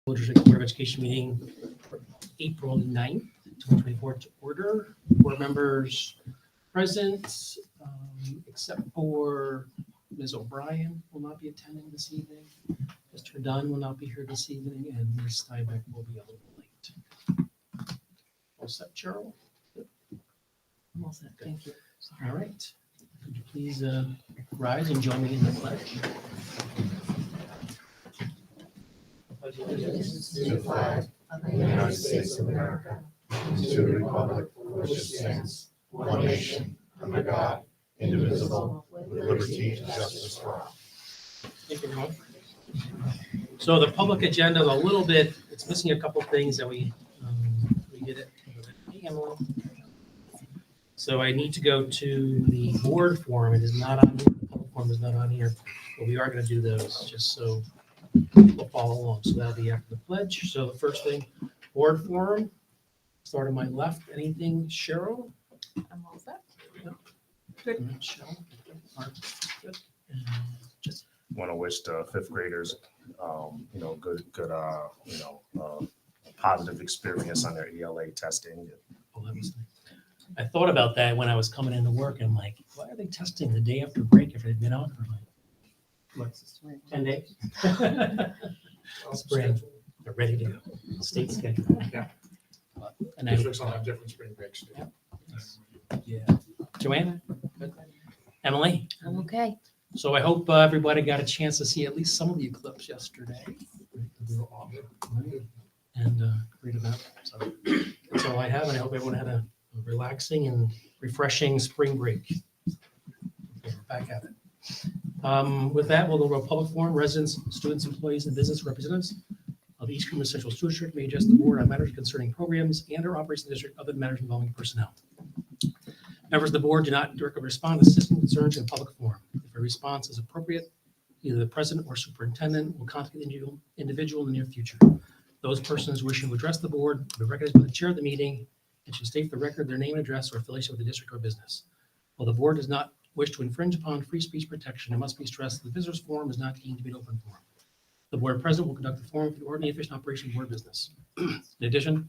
District Board of Education meeting for April 9th, 2024 to order. Board members present, except for Ms. O'Brien will not be attending this evening. Mr. Dunn will not be here this evening, and Ms. Steinbeck will be a little late. All set, Cheryl? I'm all set, thank you. All right. Could you please rise and join me in the pledge? Allegiance to the flag of the United States of America, and to the republic for which it stands, one nation, under God, indivisible, with liberty and justice for all. Thank you, everyone. So the public agenda is a little bit, it's missing a couple things that we did it. Hey, Emily. So I need to go to the board forum. It is not on here. The public forum is not on here, but we are going to do those just so we'll follow along. So that'll be after the pledge. So the first thing, board forum. Start on my left. Anything, Cheryl? I'm all set. Good. Cheryl? Mark? Good. And just Want to wish the fifth graders, good, positive experience on their ELA testing. oh, that was, I thought about that when I was coming into work, and I'm like, why are they testing the day after break if they've been out for like, what, 10 days? Spring, they're ready to go. State schedule. Yeah. And I, Districts all have different spring breaks. yeah. Joanne? Good. Emily? I'm okay. So I hope everybody got a chance to see at least some of the eclipse yesterday. We were all good. And great event. So that's all I have, and I hope everyone had a relaxing and refreshing spring break. Okay, we're back at it. With that, we'll go to a public forum. Residents, students, employees, and business representatives of East Greenbush Central School District may address the board on matters concerning programs and/or operations of the district other than matters involving personnel. Members of the board do not directly respond to citizen concerns in public forum. If a response is appropriate, either the president or superintendent will contact the individual in the near future. Those persons wishing to address the board will be recognized by the chair of the meeting and should state for the record their name and address or affiliation with the district or business. While the board does not wish to infringe upon free speech protection, it must be stressed that the visitors forum is not deemed to be an open forum. The board president will conduct the forum for the ordinary efficient operation of board business. In addition,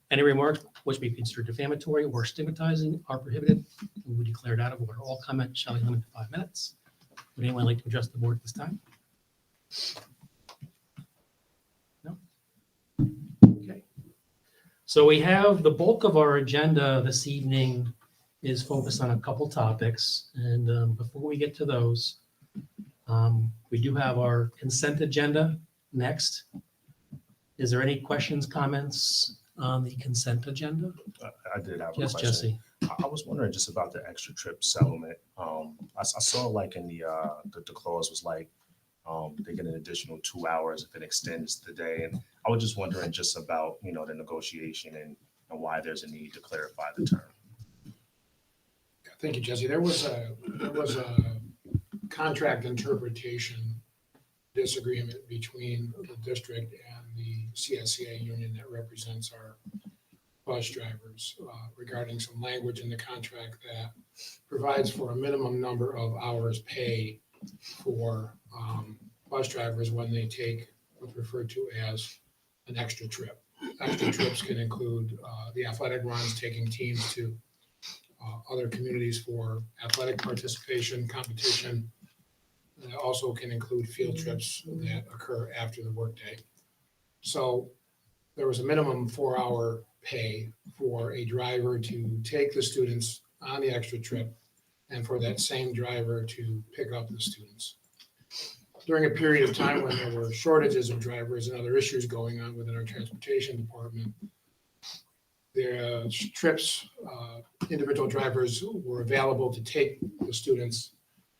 any remarks which may be considered defamatory or stigmatizing are prohibited and will be declared out of order. All comments shall be limited to 5 minutes. Would anyone like to address the board at this time? No? Okay. So we have the bulk of our agenda this evening is focused on a couple topics. And before we get to those, we do have our consent agenda next. Is there any questions, comments on the consent agenda? I did have a Yes, question. Jesse. I was wondering just about the extra trip settlement. I saw like in the clause was like they get an additional 2 hours if it extends the day, and I was just wondering just about the negotiation and why there's a need to clarify the term. Thank you, Jesse. There was a contract interpretation disagreement between the district and the CSEA union that represents our bus drivers regarding some language in the contract that provides for a minimum number of hours pay for bus drivers when they take what's referred to as an extra trip. Extra trips can include the athletic runs, taking teams to other communities for athletic participation, competition. And it also can include field trips that occur after the workday. So there was a minimum 4-hour pay for a driver to take the students on the extra trip and for that same driver to pick up the students. During a period of time when there were shortages of drivers and other issues going on within our transportation department, the trips, individual drivers were available to take the students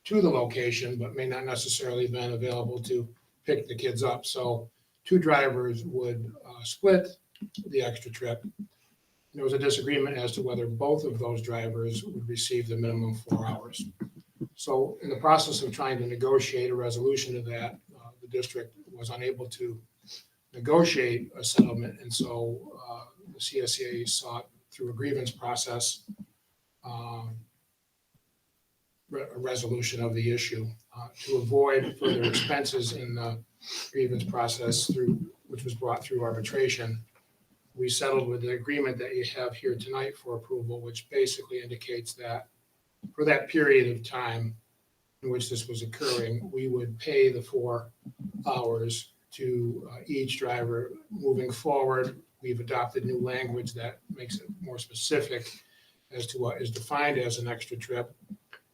to the location, but may not necessarily been available to pick the kids up. So 2 drivers would split the extra trip. There was a disagreement as to whether both of those drivers would receive the minimum 4 hours. So in the process of trying to negotiate a resolution of that, the district was unable to negotiate a settlement. And so the CSEA sought through a grievance process a resolution of the issue to avoid further expenses in the grievance process through which was brought through arbitration, we settled with the agreement that you have here tonight for approval, which basically indicates that for that period of time in which this was occurring, we would pay the 4 hours to each driver. Moving forward, we've adopted new language that makes it more specific as to what is defined as an extra trip.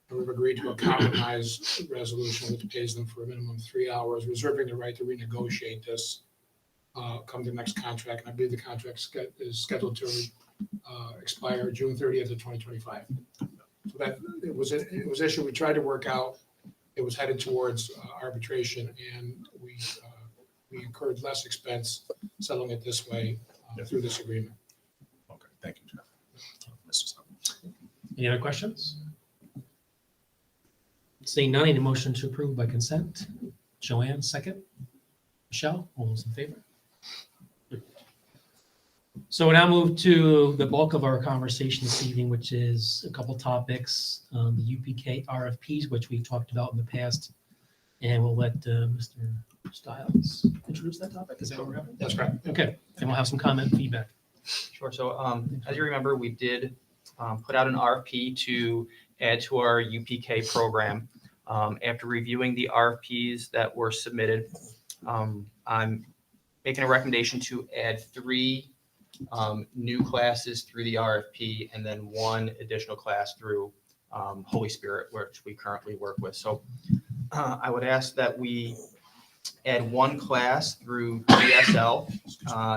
And we've agreed to a compromise resolution which pays them for a minimum of 3 hours, reserving the right to renegotiate this come the next contract. And I believe the contract is scheduled to expire June 30th of 2025. So that it was issue we tried to work out. It was headed towards arbitration, and we incurred less expense settling it this way through this agreement. Okay, thank you, Jeff. Mr. Stubbs. Any other questions? Seeing none, I need a motion to approve by consent. Joanne, second. Michelle, all those in favor? So we now move to the bulk of our conversation this evening, which is a couple topics, the UPK RFPs, which we've talked about in the past. And we'll let Mr. Stiles introduce that topic. Is that what we're having? That's correct. Okay, and we'll have some comment and feedback. Sure. So as you remember, we did put out an RFP to add to our UPK program. After reviewing the RFPs that were submitted, I'm making a recommendation to add 3 new classes through the RFP and then 1 additional class through Holy Spirit, which we currently work with. So I would ask that we add 1 class through TSL.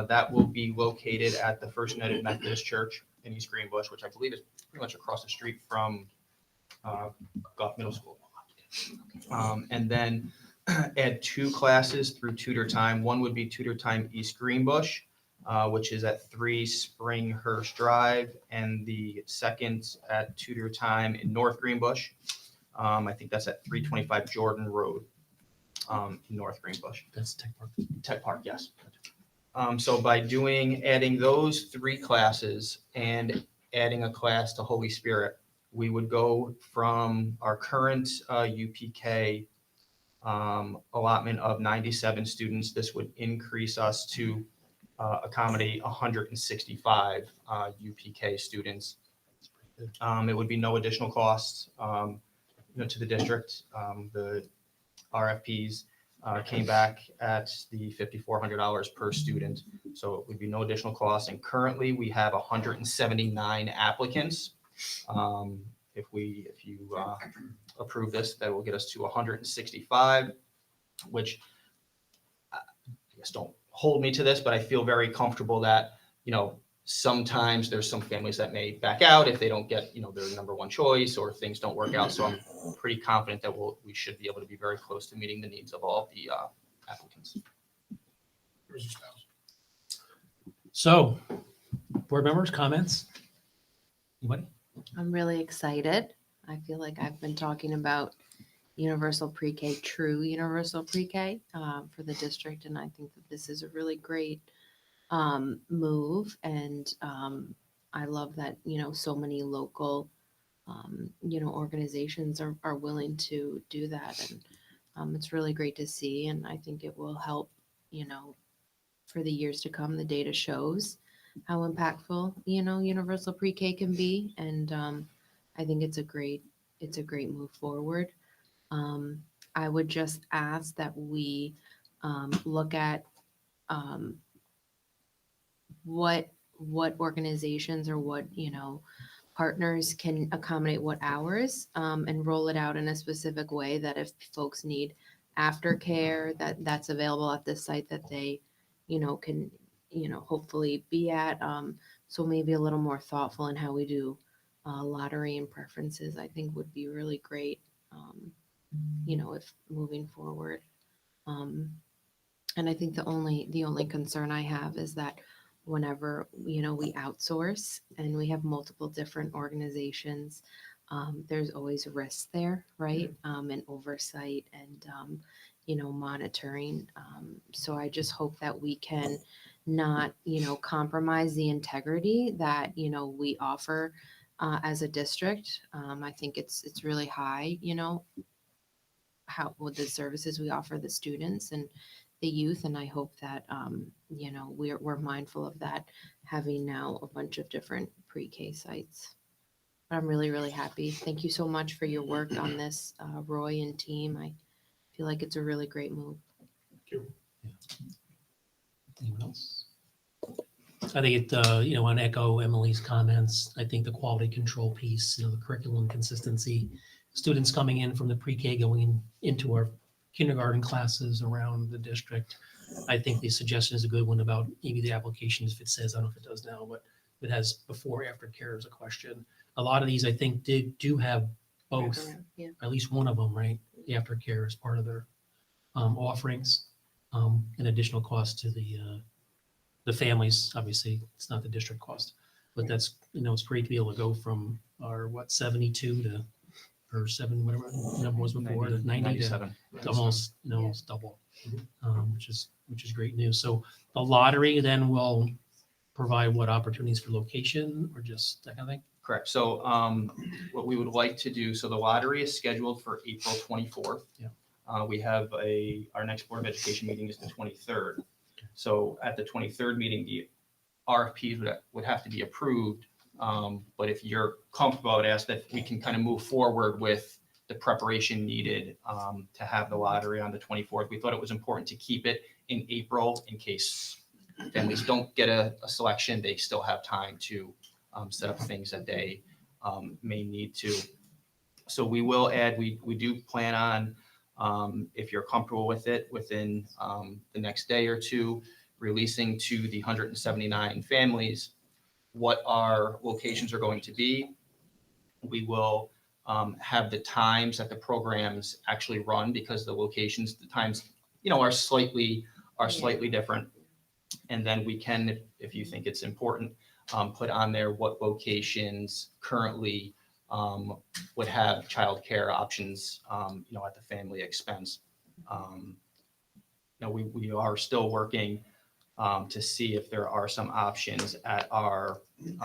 That will be located at the First United Methodist Church in East Greenbush, which I believe is pretty much across the street from Goff Middle School. And then add 2 classes through Tutor Time. 1 would be Tutor Time East Greenbush, which is at 3 Springhurst Drive, and the second at Tutor Time in North Greenbush. I think that's at 325 Jordan Road in North Greenbush. That's Tech Park. Tech Park, yes. So by adding those 3 classes and adding a class to Holy Spirit, we would go from our current UPK allotment of 97 students. This would increase us to accommodate 165 UPK students. It would be no additional costs to the district. The RFPs came back at the $5,400 per student, so it would be no additional cost. And currently, we have 179 applicants. If you approve this, that will get us to 165, which I guess don't hold me to this, but I feel very comfortable that sometimes there's some families that may back out if they don't get their number 1 choice or things don't work out. So I'm pretty confident that we should be able to be very close to meeting the needs of all of the applicants. Mr. Stiles. So, board members, comments? Anybody? I'm really excited. I feel like I've been talking about universal pre-K, true universal pre-K for the district. And I think that this is a really great move. And I love that, so many local, organizations are willing to do that. And it's really great to see. And I think it will help, for the years to come. The data shows how impactful, universal pre-K can be. And I think it's a great move forward. I would just ask that we look at what organizations or what, partners can accommodate what hours and roll it out in a specific way that if folks need aftercare, that's available at this site that they, can, hopefully be at. So maybe a little more thoughtful in how we do lottery and preferences, I think would be really great, if moving forward. And I think the only concern I have is that whenever, we outsource and we have multiple different organizations, there's always risk there, right? And oversight and, monitoring. So I just hope that we can not, compromise the integrity that, we offer as a district. I think it's really high, how with the services we offer the students and the youth. And I hope that, you know, we're mindful of that, having now a bunch of different pre-K sites. But I'm really, really happy. Thank you so much for your work on this, Roy and team. I feel like it's a really great move. Anyone else? I think it, you know, on echo Emily's comments, I think the quality control piece, you know, the curriculum consistency, students coming in from the pre-K going into our kindergarten classes around the district. I think the suggestion is a good one about maybe the applications, if it says, I don't know if it does now, but it has before, after care as a question. A lot of these, I think, do have both, Yeah. at least one of them, right? The aftercare is part of their offerings, an additional cost to the families. Obviously, it's not the district cost, but that's, you know, it's great to be able to go from our, 72 to, or 7, whatever the number was before, to 90 to 97. almost, you know, almost double, which is great news. So the lottery then will provide what opportunities for location or just that kind of thing? Correct. So what we would like to do, so the lottery is scheduled for April 24th. Yeah. We have our next Board of Education meeting is the 23rd. So at the 23rd meeting, the RFPs would have to be approved. But if you're comfortable, I would ask that we can kind of move forward with the preparation needed to have the lottery on the 24th. We thought it was important to keep it in April in case families don't get a selection, they still have time to set up things that they may need to. So we will add, we do plan on, if you're comfortable with it, within the next day or two, releasing to the 179 families what our locations are going to be. We will have the times that the programs actually run, because the locations, the times, you know, are slightly different. And then we can, if you think it's important, put on there what locations currently would have childcare options, you know, at the family expense. You know, we are still working to see if there are some options at our, you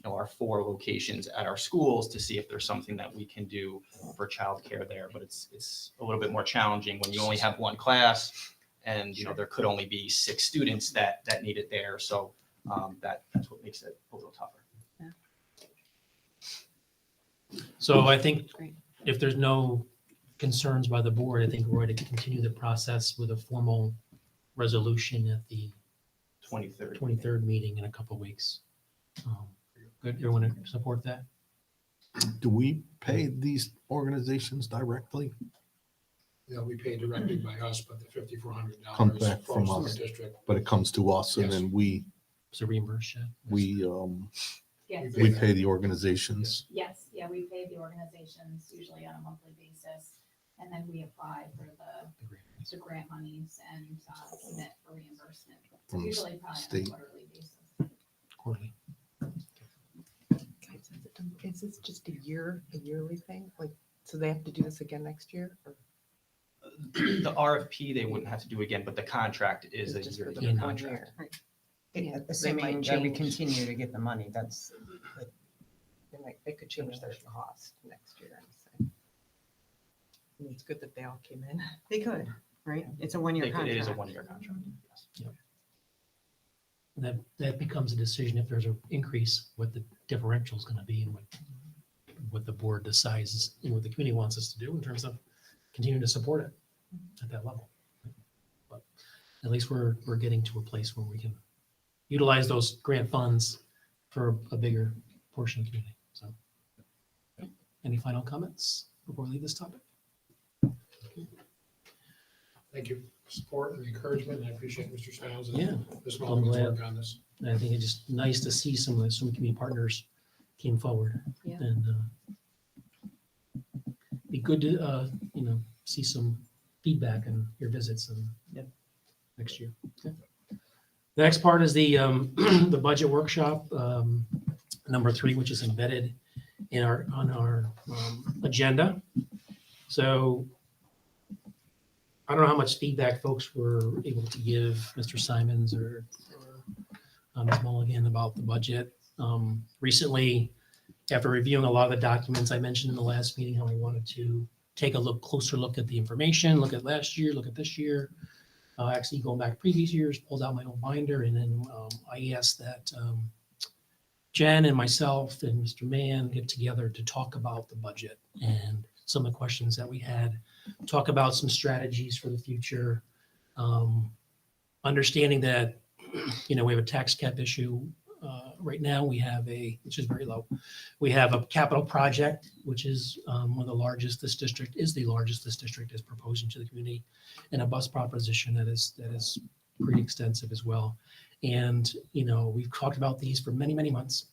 know, our 4 locations at our schools, to see if there's something that we can do for childcare there. But it's a little bit more challenging when you only have 1 class, and you know there could only be 6 students that need it there. So that's what makes it a little tougher. So I think Great. if there's no concerns by the board, I think we're going to continue the process with a formal resolution at the 23rd. 23rd meeting in a couple of weeks. Good, everyone support that? Do we pay these organizations directly? They'll be paid directly by us, but the Come $5,400 back from flows to us. the district. But it comes to us and Yes. then we So reimburse it? Yes, we pay the organizations. yes, yeah, we pay the organizations usually on a monthly basis, and then we apply for the grant monies and submit for reimbursement. From the Usually probably on a state. quarterly basis. Quarterly. Is this just a yearly thing? Like, so they have to do this again next year? Or The RFP they wouldn't have to do again, but the contract is a it's just for yearly the 1 contract. year? Yeah, They might assuming that we change. continue to get the money, that's, They could change their cost next year. And it's good that they all came in. they could, right? It's a one-year It contract. is a 1-year contract, yes. That becomes a decision if there's an increase, what the differential is going to be and what the board decides is, you know, what the community wants us to do in terms of continuing to support it at that level. But at least we're getting to a place where we can utilize those grant funds for a bigger portion of the community. So, any final comments before we leave this topic? Thank you for support and encouragement, and I appreciate Mr. Stiles Yeah. and Ms. I'm Mulligan's glad. work on this. And I think it's just nice to see some community partners came forward. Yeah. And be good to, you know, see some feedback on your visits and next year. Okay. The next part is the the budget workshop, number 3, which is embedded in on our agenda. So I don't know how much feedback folks were able to give Mr. Simons or Ms. Mulligan about the budget. Recently, after reviewing a lot of the documents, I mentioned in the last meeting how I wanted to take a closer look at the information, look at last year, look at this year. Actually, going back previous years, pulled out my own binder, and then I asked that Jen and myself and Mr. Mann get together to talk about the budget and some of the questions that we had, talk about some strategies for the future, understanding that, we have a tax cap issue. Right now, we have which is very low. We have a capital project, which is one of the largest this district is proposing to the community, and a bus proposition that is pretty extensive as well. And, we've talked about these for many, many months.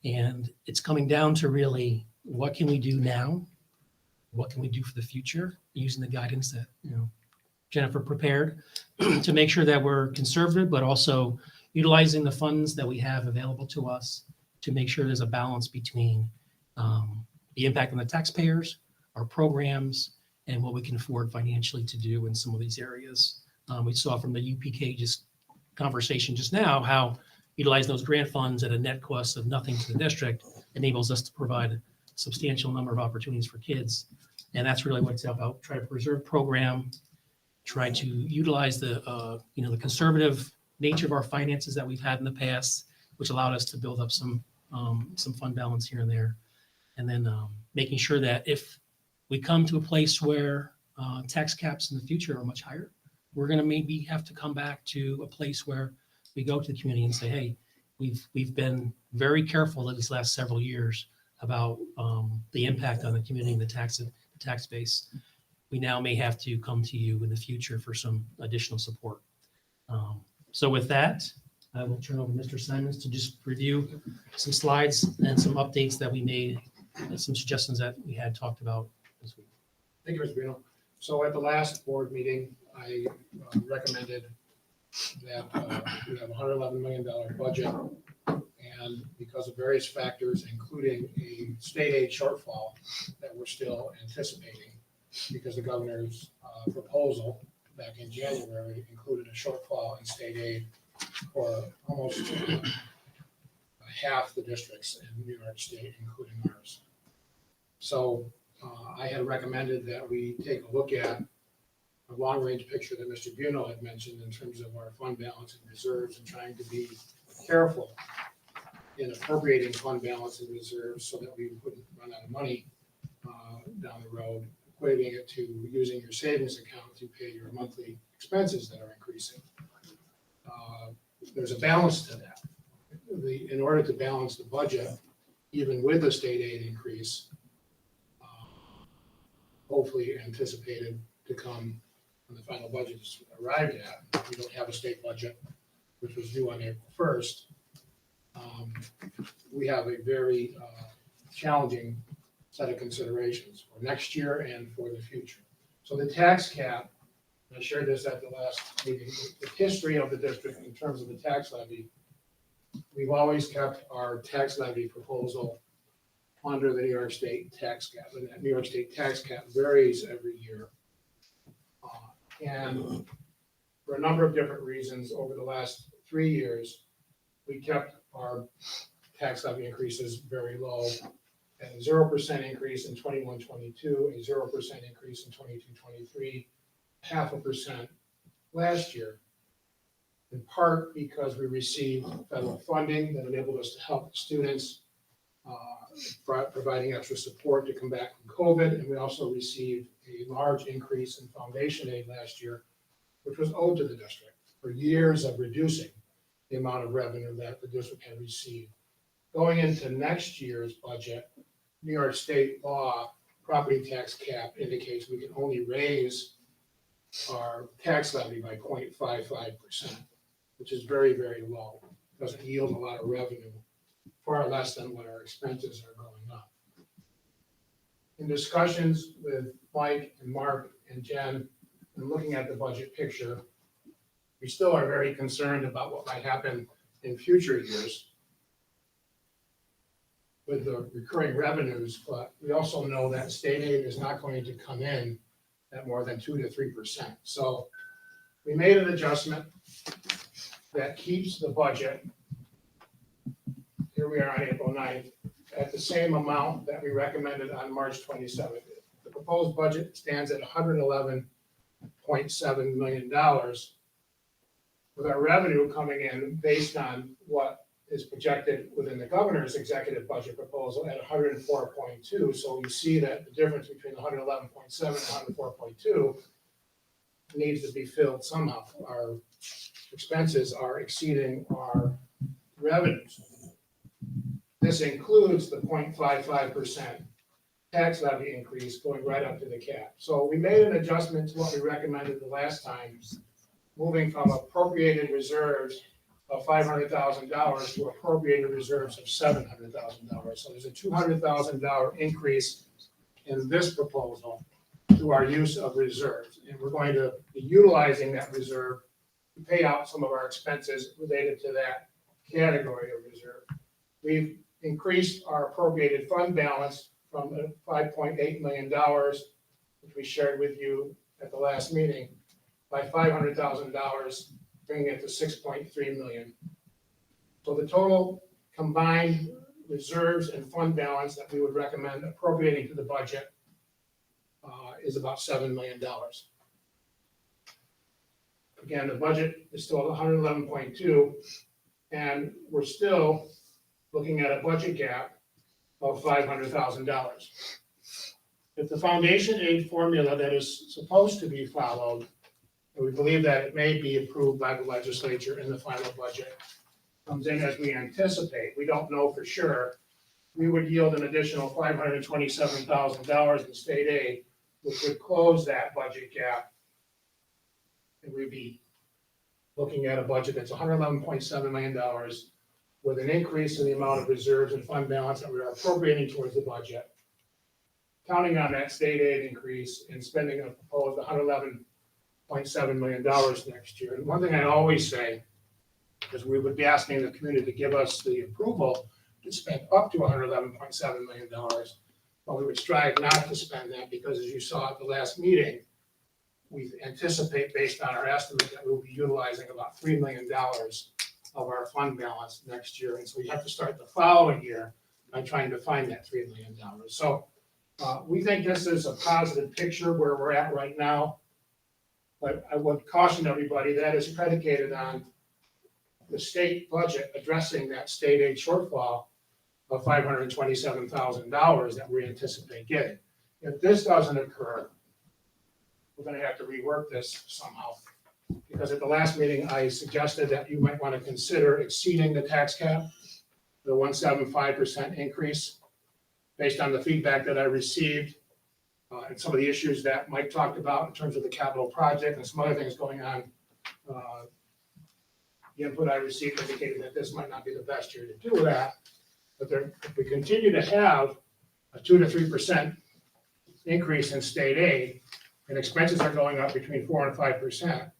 And it's coming down to really, what can we do now? What can we do for the future, using the guidance that, Jennifer prepared to make sure that we're conservative, but also utilizing the funds that we have available to us to make sure there's a balance between the impact on the taxpayers, our programs, and what we can afford financially to do in some of these areas. We saw from the UPK conversation just now how utilizing those grant funds at a net cost of nothing to the district enables us to provide a substantial number of opportunities for kids. And that's really what it's about. Try to preserve program, try to utilize the conservative nature of our finances that we've had in the past, which allowed us to build up some fund balance here and there. And then making sure that if we come to a place where tax caps in the future are much higher, we're going to maybe have to come back to a place where we go to the community and say, hey, we've been very careful these last several years about the impact on the community and the tax base. We now may have to come to you in the future for some additional support. So with that, I will turn over to Mr. Simons to just review some slides and some updates that we made and some suggestions that we had talked about this week. Thank you, Mr. Bruno. So at the last board meeting, I recommended that we have a $111 million budget. And because of various factors, including a state aid shortfall that we're still anticipating, because the governor's proposal back in January included a shortfall in state aid for almost half the districts in New York State, including ours. So I had recommended that we take a look at a long-range picture that Mr. Bruno had mentioned in terms of our fund balance and reserves, and trying to be careful in appropriating fund balance and reserves so that we wouldn't run out of money down the road, equating it to using your savings account to pay your monthly expenses that are increasing. There's a balance to that. In order to balance the budget, even with the state aid increase, hopefully anticipated to come when the final budget is arrived at. We don't have a state budget, which was due on April 1st. We have a very challenging set of considerations for next year and for the future. So the tax cap, and I shared this at the last meeting, the history of the district in terms of the tax levy, we've always kept our tax levy proposal under the New York State tax cap. And that New York State tax cap varies every year. And for a number of different reasons, over the last 3 years, we kept our tax levy increases very low. And a 0% increase in 21-22, a 0% increase in 22-23, 0.5% last year, in part because we received federal funding that enabled us to help students, providing extra support to come back from COVID. And we also received a large increase in foundation aid last year, which was owed to the district for years of reducing the amount of revenue that the district had received. Going into next year's budget, New York State law, property tax cap indicates we can only raise our tax levy by 0.55%, which is very, very low. Doesn't yield a lot of revenue, far less than what our expenses are going up. In discussions with Mike and Mark and Jen, and looking at the budget picture, we still are very concerned about what might happen in future years with the recurring revenues, but we also know that state aid is not going to come in at more than 2 to 3%. So we made an adjustment that keeps the budget, here we are on April 9th, at the same amount that we recommended on March 27th. The proposed budget stands at $111.7 million, with our revenue coming in based on what is projected within the governor's executive budget proposal at 104.2. So you see that the difference between 111.7 and 104.2 needs to be filled somehow. Our expenses are exceeding our revenues. This includes the 0.55% tax levy increase going right up to the cap. So we made an adjustment to what we recommended the last time, moving from appropriated reserves of $500,000 to appropriated reserves of $700,000. So there's a $200,000 increase in this proposal to our use of reserves. And we're going to be utilizing that reserve to pay out some of our expenses related to that category of reserve. We've increased our appropriated fund balance from $5.8 million, which we shared with you at the last meeting, by $500,000, bringing it to $6.3 million. So the total combined reserves and fund balance that we would recommend appropriating to the budget is about $7 million. Again, the budget is still at 111.2, and we're still looking at a budget gap of $500,000. If the foundation aid formula that is supposed to be followed, and we believe that it may be approved by the legislature in the final budget, comes in as we anticipate, we don't know for sure, we would yield an additional $527,000 in state aid, which would close that budget gap. And we'd be looking at a budget that's $111.7 million with an increase in the amount of reserves and fund balance that we are appropriating towards the budget. Counting on that state aid increase and spending a proposed $111.7 million next year. And one thing I always say is we would be asking the community to give us the approval to spend up to $111.7 million, but we would strive not to spend that because, as you saw at the last meeting, we anticipate, based on our estimate, that we'll be utilizing about $3 million of our fund balance next year. And so we have to start the following year by trying to find that $3 million. So we think this is a positive picture where we're at right now. But I would caution everybody that is predicated on the state budget addressing that state aid shortfall of $527,000 that we anticipate getting. If this doesn't occur, we're going to have to rework this somehow. Because at the last meeting, I suggested that you might want to consider exceeding the tax cap, the 175% increase, based on the feedback that I received and some of the issues that Mike talked about in terms of the capital project and some other things going on. The input I received indicated that this might not be the best year to do that. But if we continue to have a 2 to 3% increase in state aid, and expenses are going up between 4 and 5%.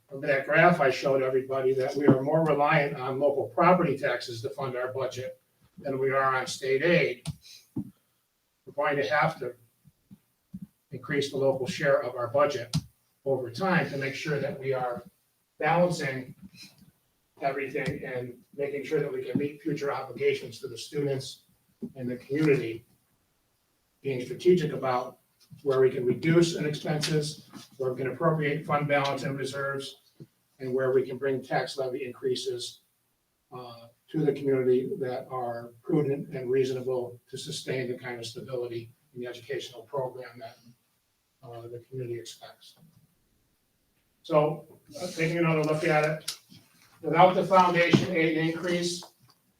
From that graph I showed everybody that we are more reliant on local property taxes to fund our budget than we are on state aid. We're going to have to increase the local share of our budget over time to make sure that we are balancing everything and making sure that we can meet future obligations to the students and the community, being strategic about where we can reduce in expenses, where we can appropriate fund balance and reserves, and where we can bring tax levy increases to the community that are prudent and reasonable to sustain the kind of stability in the educational program that the community expects. So taking another look at it, without the foundation aid increase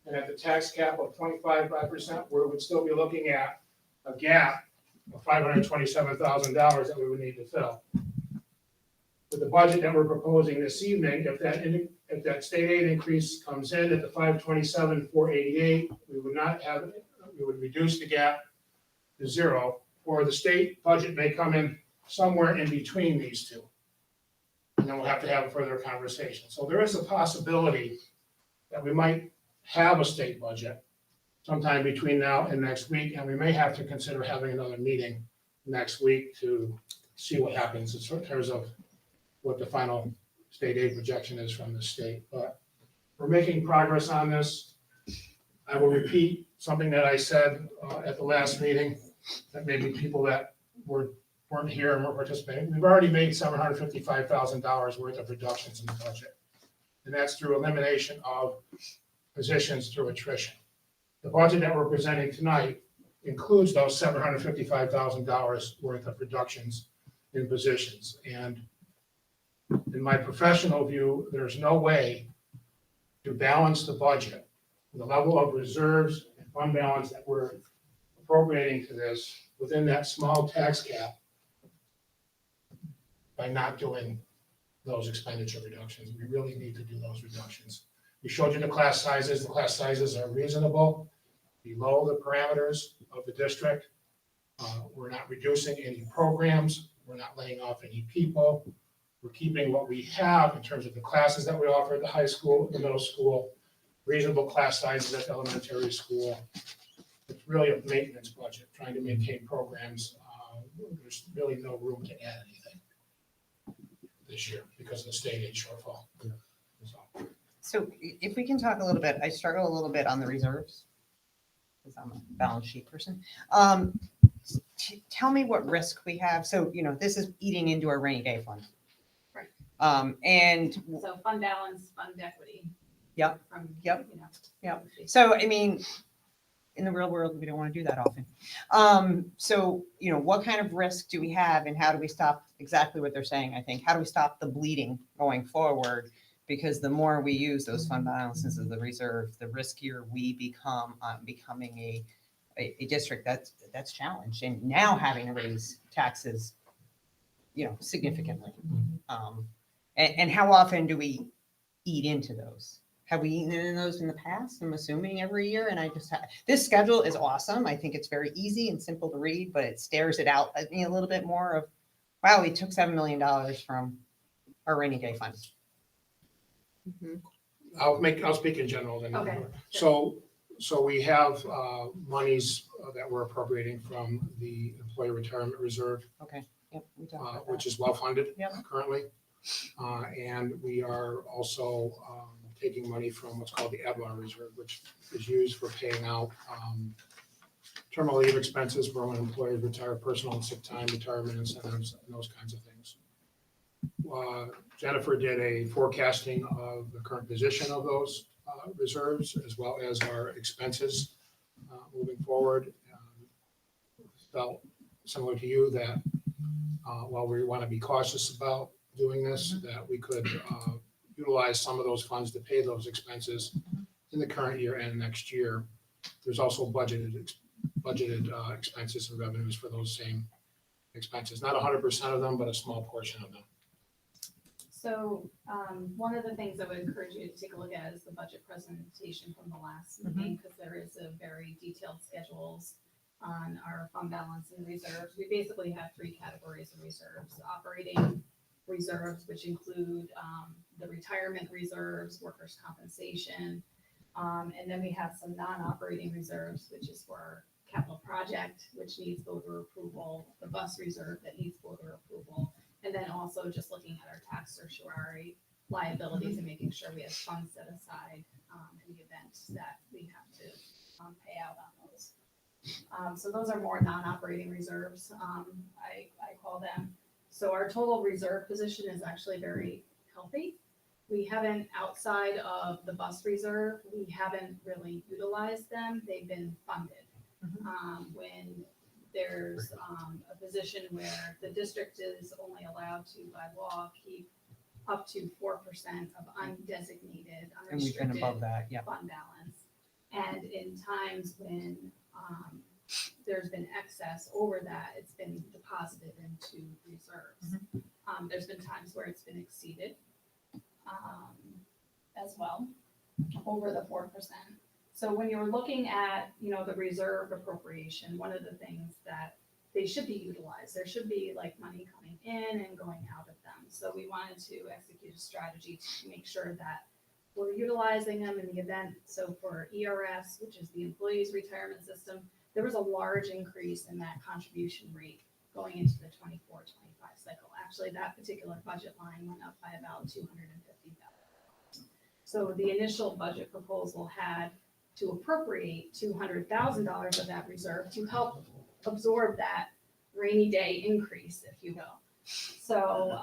and at the tax cap of 0.55%, we would still be looking at a gap of $527,000 that we would need to fill. With the budget that we're proposing this evening, if that state aid increase comes in at the $527,488, we would reduce the gap to zero, or the state budget may come in somewhere in between these two. And then we'll have to have a further conversation. So there is a possibility that we might have a state budget sometime between now and next week, and we may have to consider having another meeting next week to see what happens in terms of what the final state aid projection is from the state. But we're making progress on this. I will repeat something that I said at the last meeting that maybe people that weren't here and weren't participating. We've already made $755,000 worth of reductions in the budget. and that's through elimination of positions through attrition. The budget that we're presenting tonight includes those $755,000 worth of reductions in positions. And in my professional view, there's no way to balance the budget, the level of reserves and fund balance that we're appropriating to this within that small tax cap by not doing those expenditure reductions. We really need to do those reductions. We showed you the class sizes. The class sizes are reasonable, below the parameters of the district. We're not reducing any programs. We're not laying off any people. We're keeping what we have in terms of the classes that we offer at the high school, the middle school, reasonable class sizes at the elementary school. It's really a maintenance budget, trying to maintain programs. There's really no room to add anything this year because of the state aid shortfall. So, So if we can talk a little bit, I struggle a little bit on the reserves because I'm a balance sheet person. Tell me what risk we have. So, you know, this is eating into our rainy day fund. Right. And So fund balance, fund equity. Yep, From, yep, you know. yep. So, I mean, in the real world, we don't want to do that often. So, you know, what kind of risk do we have and how do we stop exactly what they're saying? I think, how do we stop the bleeding going forward? Because the more we use those fund balances of the reserve, the riskier we become on becoming a district that's challenged and now having to raise taxes, you know, significantly. And how often do we eat into those? Have we eaten into those in the past? I'm assuming every year. And I just this schedule is awesome. I think it's very easy and simple to read, but it stares it out at me a little bit more of, wow, we took $7 million from our rainy day fund. I'll speak in general then. Okay. So we have monies that we're appropriating from the employee retirement reserve, Okay. Yep. We talked about which that. is well funded Yep. currently. And we are also taking money from what's called the ADWA reserve, which is used for paying out terminal leave expenses for when employees retire, personal and sick time, retirement incentives, and those kinds of things. Jennifer did a forecasting of the current position of those reserves as well as our expenses moving forward. Felt similar to you that while we want to be cautious about doing this, that we could utilize some of those funds to pay those expenses in the current year and next year. There's also budgeted expenses and revenues for those same expenses. Not 100% of them, but a small portion of them. So, one of the things I would encourage you to take a look at is the budget presentation from the last meeting, because there is a very detailed schedules on our fund balance and reserves. We basically have three categories of reserves: operating reserves, which include the retirement reserves, workers' compensation, and then we have some non-operating reserves, which is for our capital project, which needs voter approval, the bus reserve that needs voter approval, and then also just looking at our tax certiorari liabilities and making sure we have funds set aside in the event that we have to pay out on those. So those are more non-operating reserves, I call them. So our total reserve position is actually very healthy. We haven't, outside of the bus reserve, we haven't really utilized them. They've been funded. When there's a position where the district is only allowed to, by law, keep up to 4% of undesignated, And we've been above unrestricted that, yeah. fund balance. And in times when there's been excess over that, it's been deposited into reserves. There's been times where it's been exceeded as well, over the 4%. So when you're looking at, you know, the reserve appropriation, one of the things that they should be utilized, there should be like money coming in and going out of them. So we wanted to execute a strategy to make sure that we're utilizing them in the event. So for ERS, which is the employees retirement system, there was a large increase in that contribution rate going into the 24-25 cycle. Actually, that particular budget line went up by about $250,000. So the initial budget proposal had to appropriate $200,000 of that reserve to help absorb that rainy day increase, if you will. So,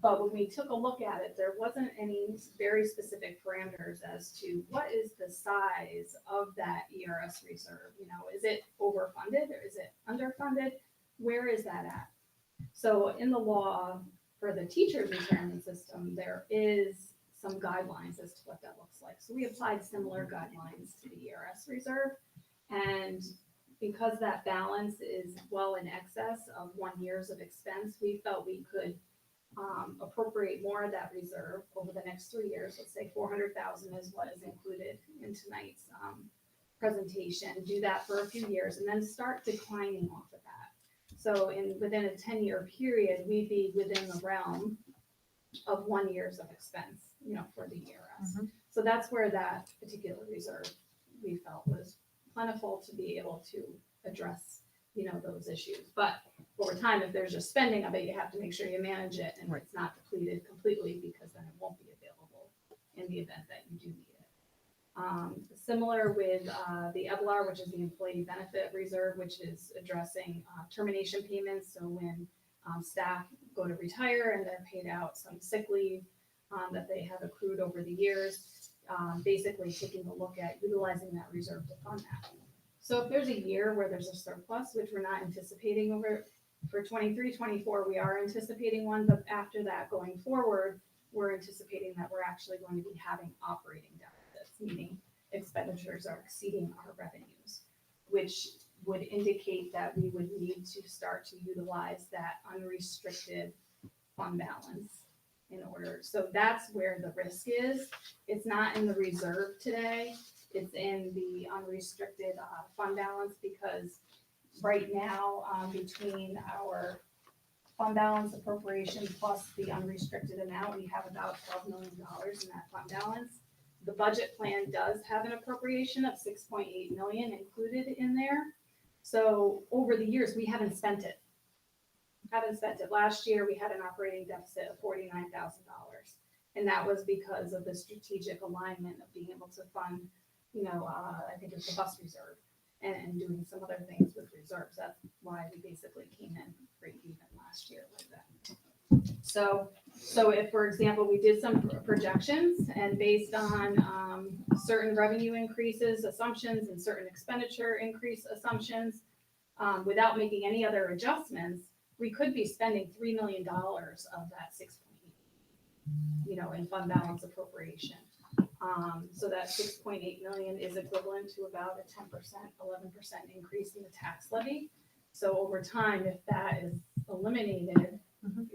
but when we took a look at it, there wasn't any very specific parameters as to what is the size of that ERS reserve? You know, is it overfunded or is it underfunded? Where is that at? So in the law for the teacher's retirement system, there is some guidelines as to what that looks like. So we applied similar guidelines to the ERS reserve. And because that balance is well in excess of 1 year's of expense, we felt we could appropriate more of that reserve over the next 3 years. Let's say 400,000 is what is included in tonight's presentation. Do that for a few years and then start declining off of that. So within a 10-year period, we'd be within the realm of 1 year's of expense, you know, for the ERS. So that's where that particular reserve we felt was plentiful to be able to address, you know, those issues. But over time, if there's just spending of it, you have to make sure you manage it and it's not depleted completely, because then it won't be available in the event that you do need it. Similar with the EBLAR, which is the Employee Benefit Reserve, which is addressing termination payments. So when staff go to retire and they're paid out some sick leave that they have accrued over the years, basically taking a look at utilizing that reserve to fund that. So if there's a year where there's a surplus, which we're not anticipating over for 23, 24, we are anticipating one, but after that going forward, we're anticipating that we're actually going to be having operating deficits, meaning expenditures are exceeding our revenues, which would indicate that we would need to start to utilize that unrestricted fund balance in order. So that's where the risk is. It's not in the reserve today. It's in the unrestricted fund balance, because right now, between our fund balance appropriation plus the unrestricted amount, we have about $12 million in that fund balance. The budget plan does have an appropriation of $6.8 million included in there. So over the years, we haven't spent it. Last year, we had an operating deficit of $49,000. And that was because of the strategic alignment of being able to fund, you know, I think it's the bus reserve and doing some other things with reserves. That's why we basically came in break even last year like that. So if, for example, we did some projections and based on certain revenue increases, assumptions, and certain expenditure increase assumptions, without making any other adjustments, we could be spending $3 million of that 6.8, you know, in fund balance appropriation. So that 6.8 million is equivalent to about a 10%, 11% increase in the tax levy. So over time, if that is eliminated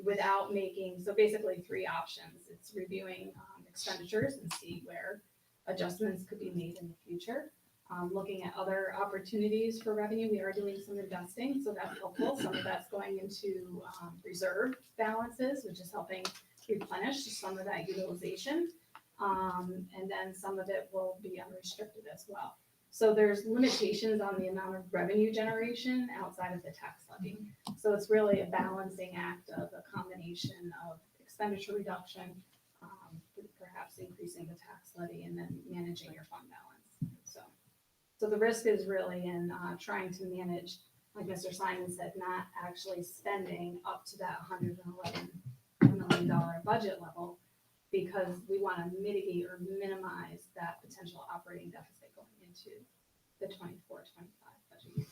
without making, so basically 3 options. It's reviewing expenditures and see where adjustments could be made in the future. Looking at other opportunities for revenue, we are doing some investing, so that's helpful. Some of that's going into reserve balances, which is helping replenish some of that utilization. And then some of it will be unrestricted as well. So there's limitations on the amount of revenue generation outside of the tax levy. So it's really a balancing act of a combination of expenditure reduction, perhaps increasing the tax levy, and then managing your fund balance. So the risk is really in trying to manage, like Mr. Simon said, not actually spending up to that $111 million budget level, because we want to mitigate or minimize that potential operating deficit going into the 24-25 budget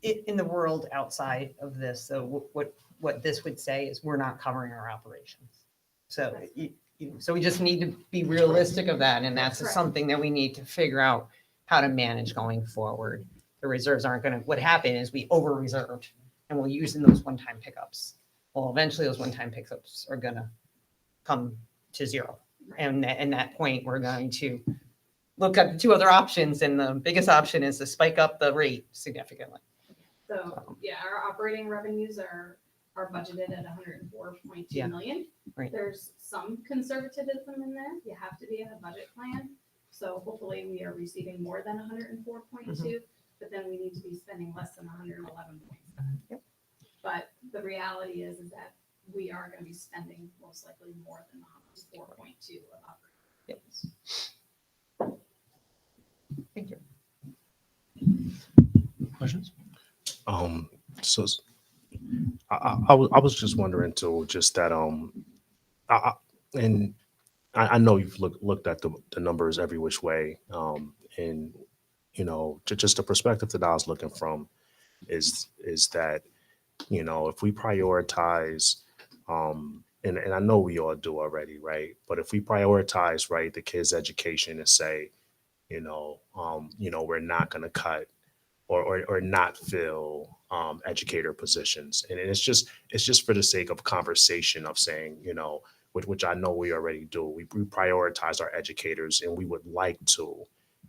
year. In the world outside of this, so what this would say is we're not covering our operations. So, so we just need to be realistic of that. And that's Correct. something that we need to figure out how to manage going forward. The reserves aren't going to, what happened is we over-reserved and we'll use in those one-time pickups. Well, eventually those one-time pickups are going to come to zero. And at that point, we're going to look at the 2 other options. And the biggest option is to spike up the rate significantly. So yeah, our operating revenues are budgeted at 104.2 million. Right. There's some conservatism in there. You have to be in a budget plan. So hopefully we are receiving more than 104.2, but then we need to be spending less than 111.7. Yep. But the reality is that we are going to be spending most likely more than 104.2 of operating revenues. Thank you. Questions? So I was just wondering too, just that and I know you've looked at the numbers every which way, and just the perspective that I was looking from is that if we prioritize, and I know we all do already, right? But if we prioritize, right, the kids' education and say, we're not going to cut or not fill educator positions, and it's just for the sake of conversation of saying, which I know we already do. We prioritize our educators, and we would like to,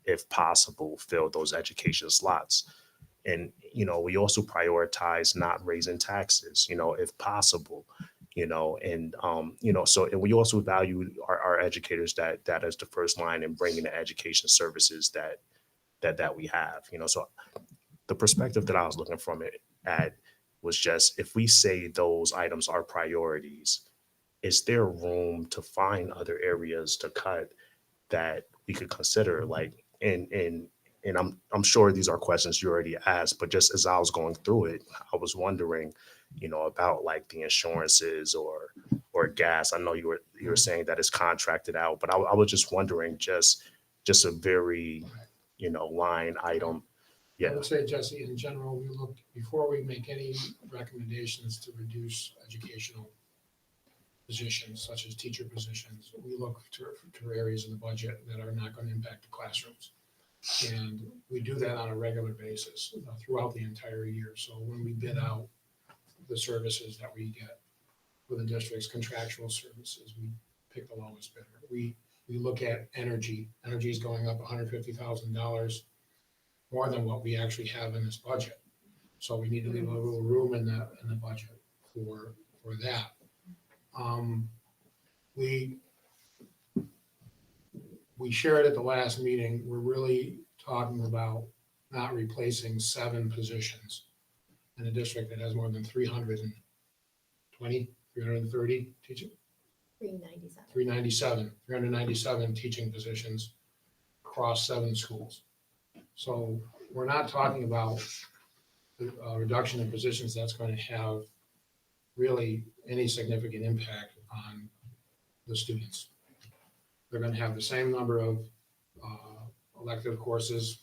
if possible, fill those education slots. And we also prioritize not raising taxes, if possible, so, and we also value our educators that is the first line in bringing the education services that we have. So the perspective that I was looking from it at was just, if we say those items are priorities, is there room to find other areas to cut that we could consider? Like, and I'm sure these are questions you already asked, but just as I was going through it, I was wondering, about like the insurances or gas. I know you were saying that it's contracted out, but I was just wondering, just a very, line item. I Yeah. would say, Jesse, in general, we look, before we make any recommendations to reduce educational positions, such as teacher positions, we look to areas in the budget that are not going to impact the classrooms. And we do that on a regular basis throughout the entire year. So when we bid out the services that we get for the district's contractual services, we pick the lowest bidder. We look at energy. Energy is going up $150,000 more than what we actually have in this budget. So we need to leave a little room in the budget for that. We shared at the last meeting, we're really talking about not replacing 7 positions in a district that has more than 330 teaching, 397 teaching positions across 7 schools. So we're not talking about a reduction in positions that's going to have really any significant impact on the students. They're going to have the same number of elective courses,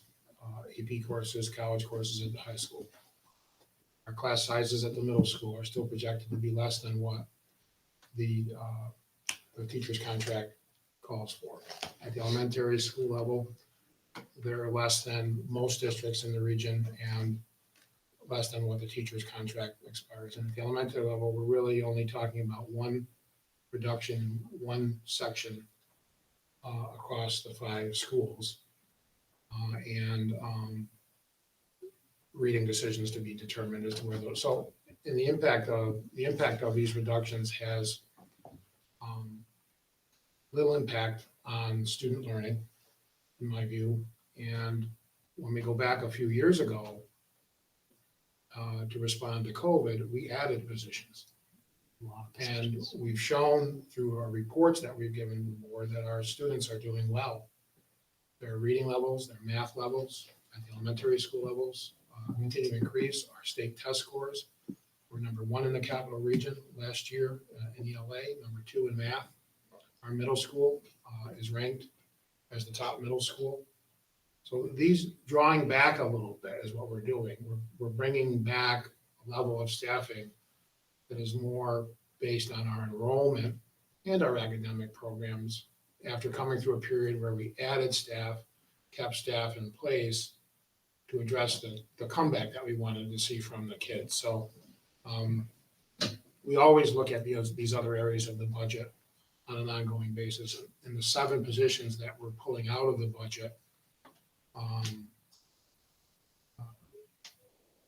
AP courses, college courses at the high school. Our class sizes at the middle school are still projected to be less than what the teacher's contract calls for. At the elementary school level, they're less than most districts in the region and less than what the teacher's contract expires. And at the elementary level, we're really only talking about one reduction in one section across the 5 schools, and reading decisions to be determined as to where those. So, and the impact of these reductions has little impact on student learning, in my view. And when we go back a few years ago to respond to COVID, we added positions. And we've shown through our reports that we've given the board that our students are doing well. Their reading levels, their math levels at the elementary school levels continue to increase. Our state test scores were number 1 in the capital region last year in ELA, number 2 in math. Our middle school is ranked as the top middle school. So these drawing back a little bit is what we're doing. We're bringing back a level of staffing that is more based on our enrollment and our academic programs after coming through a period where we added staff, kept staff in place to address the comeback that we wanted to see from the kids. So we always look at these other areas of the budget on an ongoing basis. And the 7 positions that we're pulling out of the budget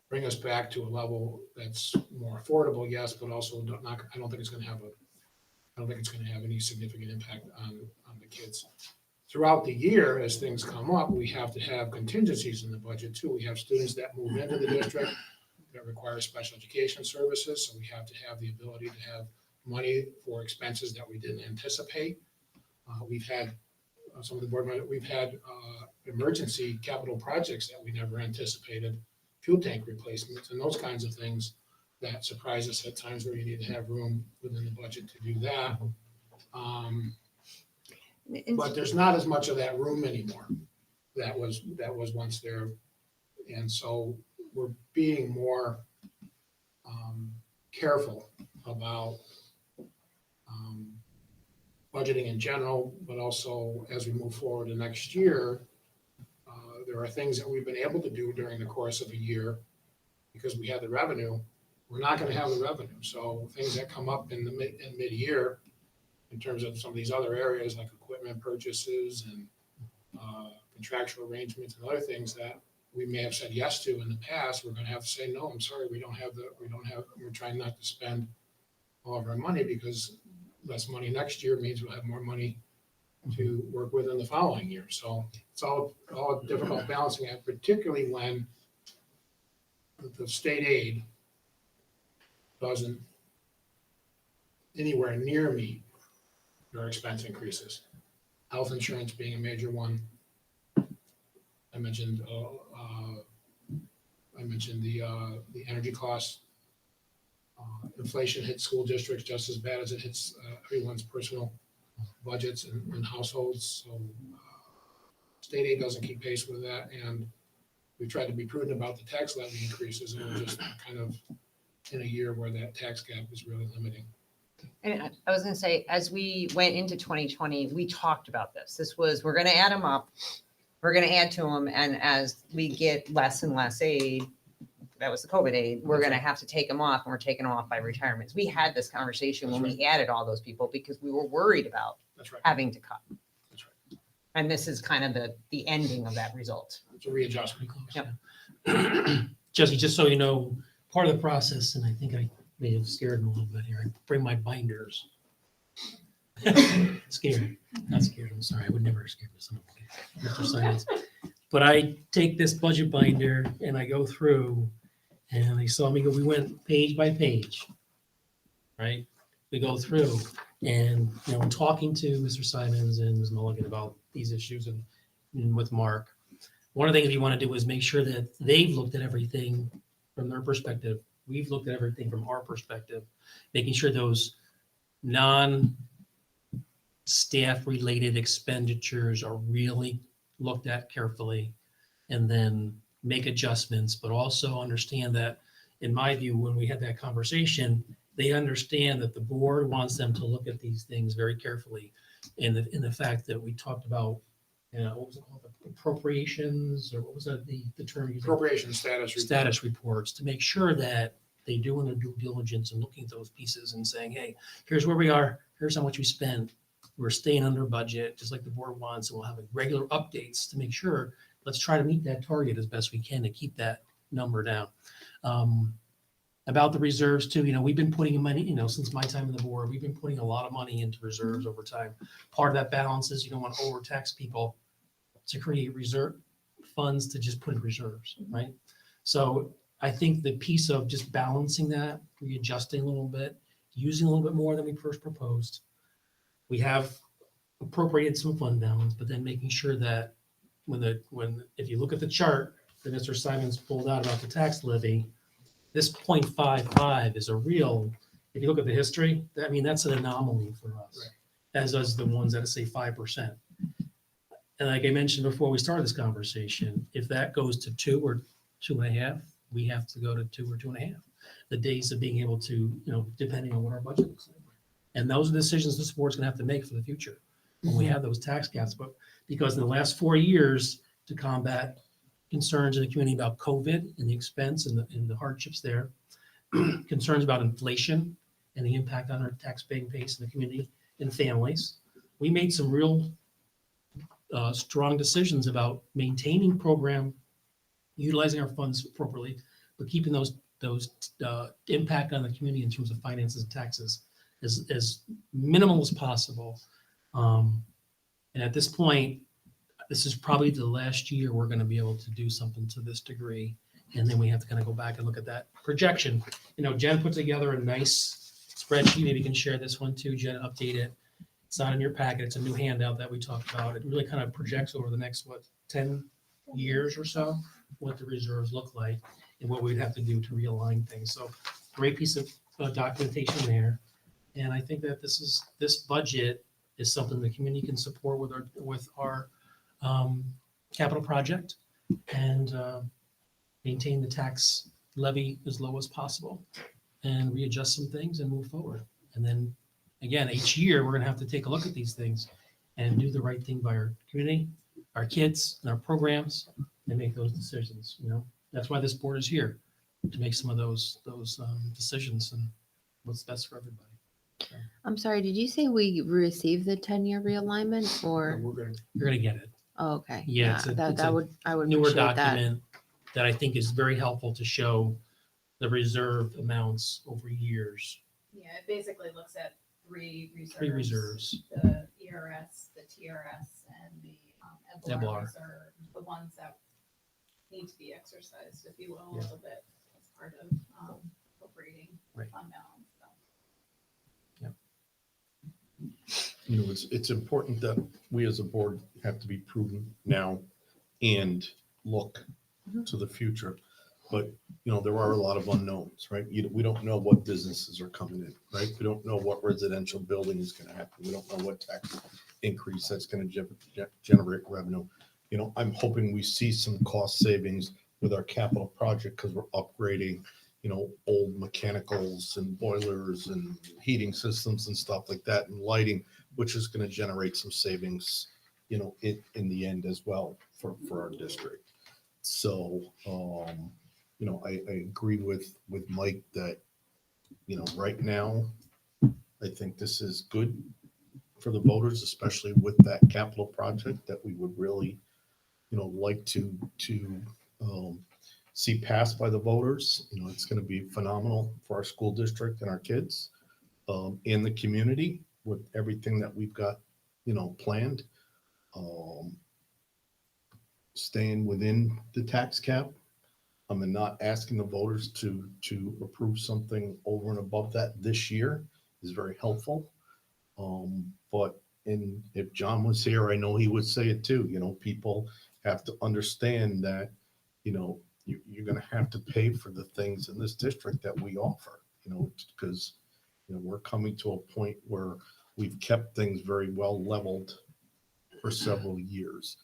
bring us back to a level that's more affordable, yes, but also not. I don't think it's going to have any significant impact on the kids. Throughout the year, as things come up, we have to have contingencies in the budget too. We have students that move into the district that require special education services, so we have to have the ability to have money for expenses that we didn't anticipate. We've had some of the board members, we've had emergency capital projects that we never anticipated, fuel tank replacements and those kinds of things that surprise us at times where you need to have room within the budget to do that. But there's not as much of that room anymore that was once there. And so we're being more careful about budgeting in general, but also as we move forward to next year, there are things that we've been able to do during the course of a year because we had the revenue. We're not going to have the revenue. So things that come up in mid-year in terms of some of these other areas like equipment purchases and contractual arrangements and other things that we may have said yes to in the past, we're going to have to say, no, I'm sorry, we're trying not to spend all of our money because less money next year means we'll have more money to work with in the following year. So it's all a difficult balancing act, particularly when the state aid doesn't anywhere near meet your expense increases. Health insurance being a major one. I mentioned the energy costs. Inflation hits school districts just as bad as it hits everyone's personal budgets and households. So state aid doesn't keep pace with that, and we tried to be prudent about the tax levy increases, and we're just kind of in a year where that tax gap is really limiting. And I was gonna say, as we went into 2020, we talked about this. We're gonna add them up. We're gonna add to them, and as we get less and less aid, that was the COVID aid, we're gonna have to take them off, and we're taking them off by retirements. We had this conversation when we added all those people because we were worried about That's right. having to cut. That's right. And this is kind of the ending of that result. It's a readjustment. Yep. Jesse, just so you know, part of the process, and I think I may have scared him a little bit here, I bring my binders. Scared, not scared, I'm sorry, I would never scare someone. Mr. Science. But I take this budget binder and I go through, and they saw me go, we went page by page, right? We go through, and, talking to Mr. Simons and Ms. Mulligan about these issues and with Mark, one of the things we want to do is make sure that they've looked at everything from their perspective. We've looked at everything from our perspective, making sure those non-staff related expenditures are really looked at carefully, and then make adjustments, but also understand that, in my view, when we had that conversation, they understand that the board wants them to look at these things very carefully. In the fact that we talked about, what was it called, appropriations, or what was that, the term? you used? Appropriation status. report. Status reports, to make sure that they do in their due diligence and looking at those pieces and saying, hey, here's where we are, here's how much we spent. We're staying under budget, just like the board wants, and we'll have regular updates to make sure, let's try to meet that target as best we can to keep that number down. About the reserves too, we've been putting money, since my time on the board, we've been putting a lot of money into reserves over time. Part of that balance is you don't want to overtax people to create reserve funds to just put in reserves, right? So I think the piece of just balancing that, readjusting a little bit, using a little bit more than we first proposed. We have appropriated some fund balance, but then making sure that if you look at the chart that Mr. Simons pulled out about the tax levy, this 0.55 is a real, if you look at the history, that's an anomaly for us, Right. as does the ones that say 5%. And like I mentioned before we started this conversation, if that goes to 2 or 2.5, we have to go to 2 or 2.5. The days of being able to, depending on what our budget looks like. And those are decisions this board's gonna have to make for the future when we have those tax caps. But because in the last 4 years, to combat concerns in the community about COVID and the expense and the hardships there, concerns about inflation and the impact on our tax paying base in the community and families, we made some real strong decisions about maintaining program, utilizing our funds appropriately, but keeping those impact on the community in terms of finances and taxes as minimal as possible. And at this point, this is probably the last year we're going to be able to do something to this degree. And then we have to kind of go back and look at that projection. Jen put together a nice spreadsheet. Maybe you can share this one too, Jen, update it. It's not in your packet. It's a new handout that we talked about. It really kind of projects over the next, 10 years or so, what the reserves look like and what we'd have to do to realign things. So great piece of documentation there. And I think that this budget is something the community can support with our capital project and maintain the tax levy as low as possible and readjust some things and move forward. And then, again, each year, we're gonna have to take a look at these things and do the right thing by our community, our kids, and our programs, and make those decisions, you know? That's why this board is here, to make some of those decisions and what's best for everybody. I'm sorry, did you say we received the 10-year realignment or? We're gonna, You're gonna get it. Oh, okay. Yeah, it's a- That, it's that a would, I would Newer appreciate that. document that I think is very helpful to show the reserve amounts over years. Yeah, it basically looks at three reserves. Three reserves. The ERS, the TRS, and the EBLAR. EBLAR reserve, the ones that need to be exercised, if you will, a Yeah. little bit as part of appropriating Right. fund balance. So. You know, it's important that we as a board have to be prudent now and look to the future. But, you know, there are a lot of unknowns, right? We don't know what businesses are coming in, right? We don't know what residential building is going to happen. We don't know what tax increase that's going to generate revenue. You know, I'm hoping we see some cost savings with our capital project because we're upgrading, you know, old mechanicals and boilers and heating systems and stuff like that and lighting, which is going to generate some savings, you know, in the end as well for our district. So, you know, I agree with Mike that, you know, right now, I think this is good for the voters, especially with that capital project that we would really, you know, like to see passed by the voters. You know, it's going to be phenomenal for our school district and our kids and the community with everything that we've got, you know, planned. Staying within the tax cap. And not asking the voters to approve something over and above that this year is very helpful. But if John was here, I know he would say it too. You know, people have to understand that, you know, you're going to have to pay for the things in this district that we offer, you know, because, you know, we're coming to a point where we've kept things very well leveled for several years.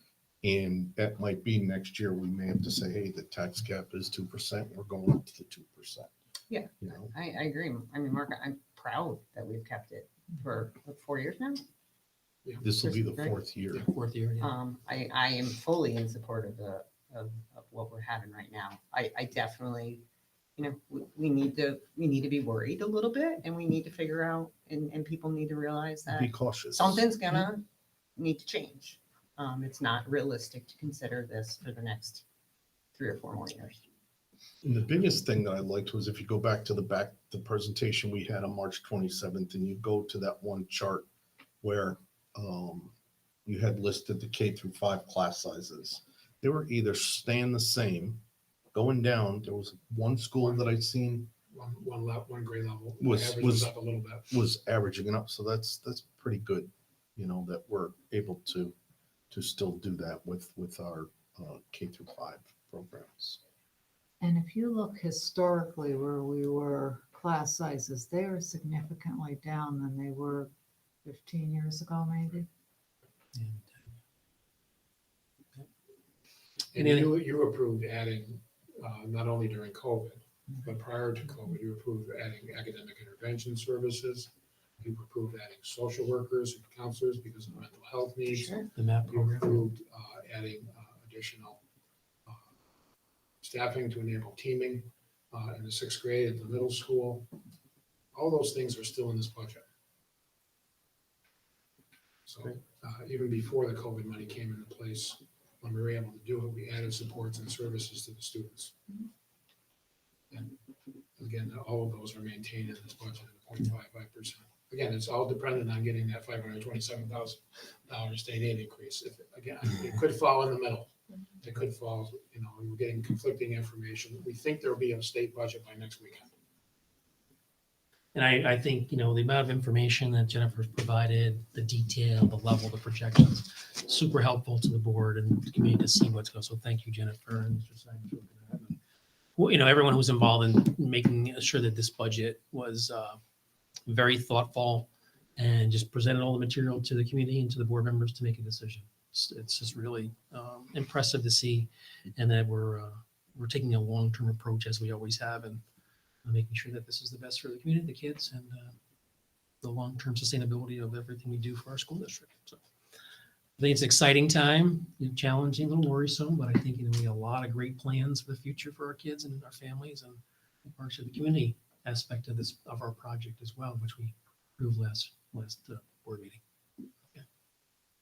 And that might be next year, we may have to say, hey, the tax cap is 2%, we're going up to the 2%. Yeah. You know, I agree. I mean, Mark, I'm proud that we've kept it for what, 4 years now. this will be the Right. fourth year. Fourth year, yeah. I am fully in support of what we're having right now. I definitely, you know, we need to be worried a little bit, and we need to figure out, and people need to realize that Be cautious. something's gonna need to change. It's not realistic to consider this for the next 3 or 4 more years. And the biggest thing that I liked was if you go back to the presentation we had on March 27th, and you go to that one chart where you had listed the K-5 class sizes. They were either staying the same, going down. There was one school that I'd seen one grade level. Was- Average was up a little bit. was averaging it up. So that's pretty good, you know, that we're able to still do that with our K-5 programs. And if you look historically where we were class sizes, they are significantly down than they were 15 years ago, maybe. And you approved adding, not only during COVID, but prior to COVID, you approved adding academic intervention services. You approved adding social workers and counselors because of mental health needs. The MAP You program. approved adding additional staffing to enable teaming in the 6th grade at the middle school. All those things are still in this budget. So even before the COVID money came into place, when we were able to do it, we added supports and services to the students. And again, all of those are maintained in this budget at 0.55%. Again, it's all dependent on getting that $527,000 state aid increase. Again, it could fall in the middle. It could fall, you know, we're getting conflicting information. We think there'll be a state budget by next weekend. And I think, you know, the amount of information that Jennifer's provided, the detail, the level, the projections, super helpful to the board and the community to see what's going. So thank you, Jennifer and Mr. Simon. well, everyone who's involved in making sure that this budget was very thoughtful and just presented all the material to the community and to the board members to make a decision. It's just really impressive to see, and that we're taking a long-term approach as we always have, and making sure that this is the best for the community, the kids, and the long-term sustainability of everything we do for our school district. So I think it's an exciting time, challenging, a little worrisome, but I think we have a lot of great plans for the future for our kids and our families, and parts of the community aspect of our project as well, which we approved last board meeting. Yeah.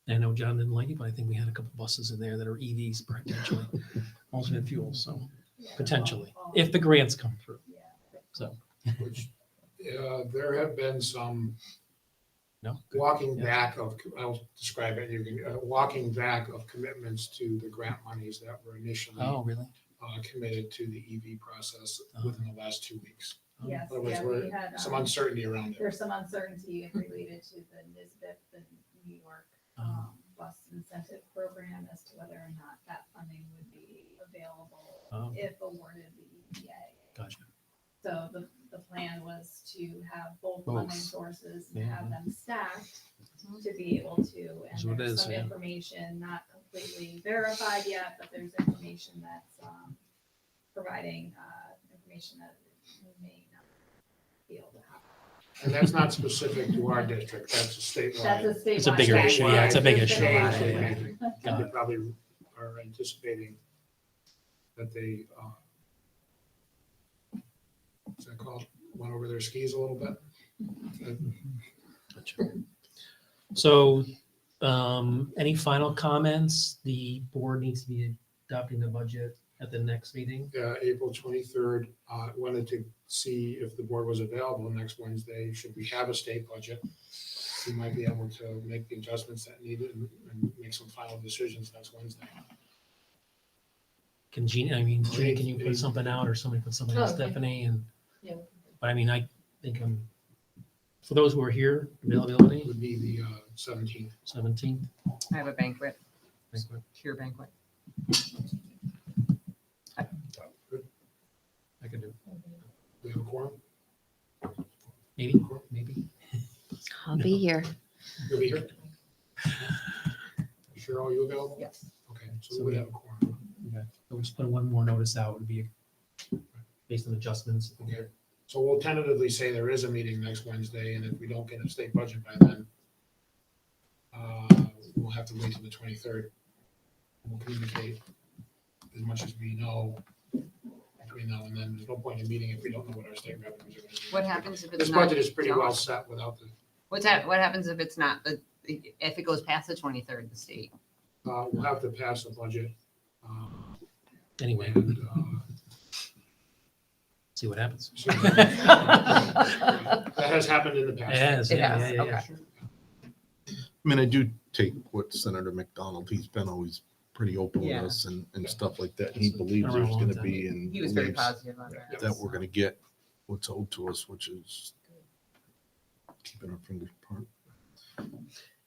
And I know John didn't like it, but I think we had a couple buses in there that are EVs potentially, alternate fuel, so potentially, if the grants come through. So, Which, there have been some no. walking Yeah. back of, I'll describe it, walking back of commitments to the grant monies that were initially Oh, really? committed to the EV process within the last 2 weeks. Yes, In other words, yeah, we had, some uncertainty around it. there's some uncertainty related to the NISBIP, the New York bus incentive program, as to whether or not that funding would be available Oh, if awarded the EPA. gotcha. So the plan was to have both Both. funding sources and Yeah. have them stacked to be able to, That's and what it there's is, some yeah. information not completely verified yet, but there's information that's providing information that we may not be able to have. And that's not specific to our district, that's a statewide. That's a statewide. It's a bigger issue, yeah, it's a big issue. Statewide. Yeah, yeah. They probably are anticipating that they, what's that called, went over their skis a little bit. Gotcha. So, any final comments? The board needs to be adopting the budget at the next meeting. April 23rd, wanted to see if the board was available next Wednesday. Should we have a state budget? We might be able to make the adjustments that needed and make some final decisions next Wednesday. Can Jean, Jean, can you put something out, or somebody put something out, Oh, okay. Stephanie, and, Yeah. but I think for those who are here, availability, Would be the 17th. 17th. I have a banquet, pure banquet. I could do, We have a quorum? maybe. I'll be here. You'll be here? Cheryl, you available? Yes. Okay, so we would have a quorum. Okay. So we'll just put one more notice out, would be based on adjustments. Okay, so we'll tentatively say there is a meeting next Wednesday, and if we don't get a state budget by then, we'll have to wait till the 23rd. We'll communicate as much as we know between now and then. There's no point in meeting if we don't know what our state revenues are going to be. What happens if it's This not? budget is pretty done? well set without the, What happens if it's not, if it goes past the 23rd, the state? we'll have to pass the budget. Anyway, And, see what happens. so- that has happened in the It past. has, It yeah, has, yeah, yeah. okay. I mean, I do take what Senator McDonald, he's been always pretty open with Yeah. us and stuff like that. He believes Around a there's long gonna time. be and He was very believes positive on that. that we're gonna get what's owed to us, which is keeping our fingers apart.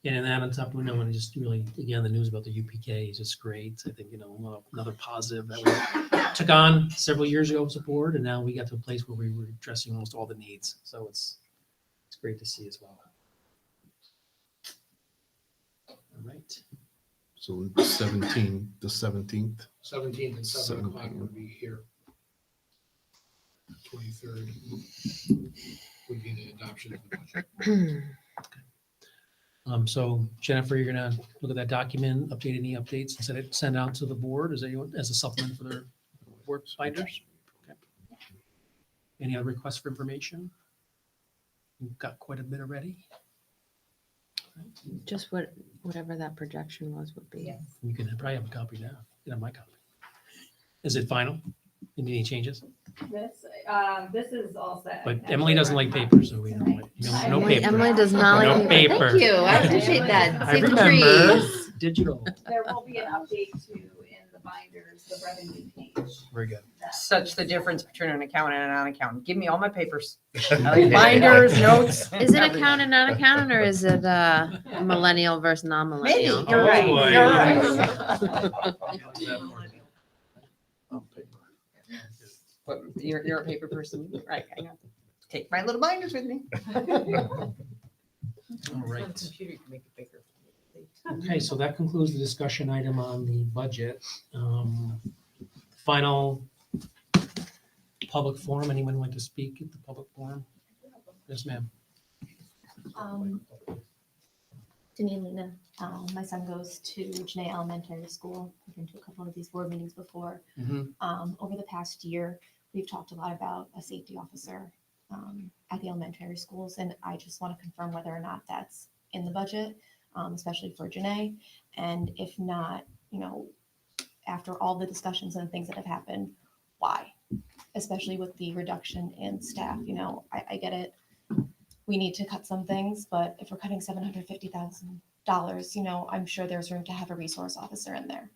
And then on top, we know, and just really, again, the news about the UPK is just great. I think, another positive that we took on several years ago as a board, and now we got to a place where we were addressing almost all the needs. So it's great to see as well. All right. So the 17th, 17th and 7 o'clock 7 would be here. 23rd would be the adoption of the budget. So Jennifer, you're gonna look at that document, update any updates, and send out to the board as a supplement for their work binders. Okay. Any other requests for information? We've got quite a bit already. Just whatever that projection was would be. Yes. You can probably have a copy now. You have my copy. Is it final? Any changes? This is all set. But Emily doesn't like paper, so we don't like, no paper. Emily does not No like paper. Thank you. I appreciate that. I Save the remember. trees. Digital. There will be an update to in the binders, the revenue page. Very good. Such the difference between an accountant and a non-accountant. Give me all my papers. Binders, notes. Is it accountant, non-accountant, or is it millennial versus Maybe, non-millennial? you're Oh, right, boy. you're right. But you're a paper person, right? I know. Take my little binders with me. All right. Computer can make it bigger. Okay, so that concludes the discussion item on the budget. Final public forum. Anyone like to speak at the public forum? Yes, ma'am. Denise Lena, my son goes to Janae Elementary School. I've been to a couple of these board meetings before. Mhm. Over the past year, we've talked a lot about a safety officer at the elementary schools, and I just want to confirm whether or not that's in the budget, especially for Janae. And if not, after all the discussions and things that have happened, why? Especially with the reduction in staff, I get it. We need to cut some things, but if we're cutting $750,000, I'm sure there's room to have a resource officer in there.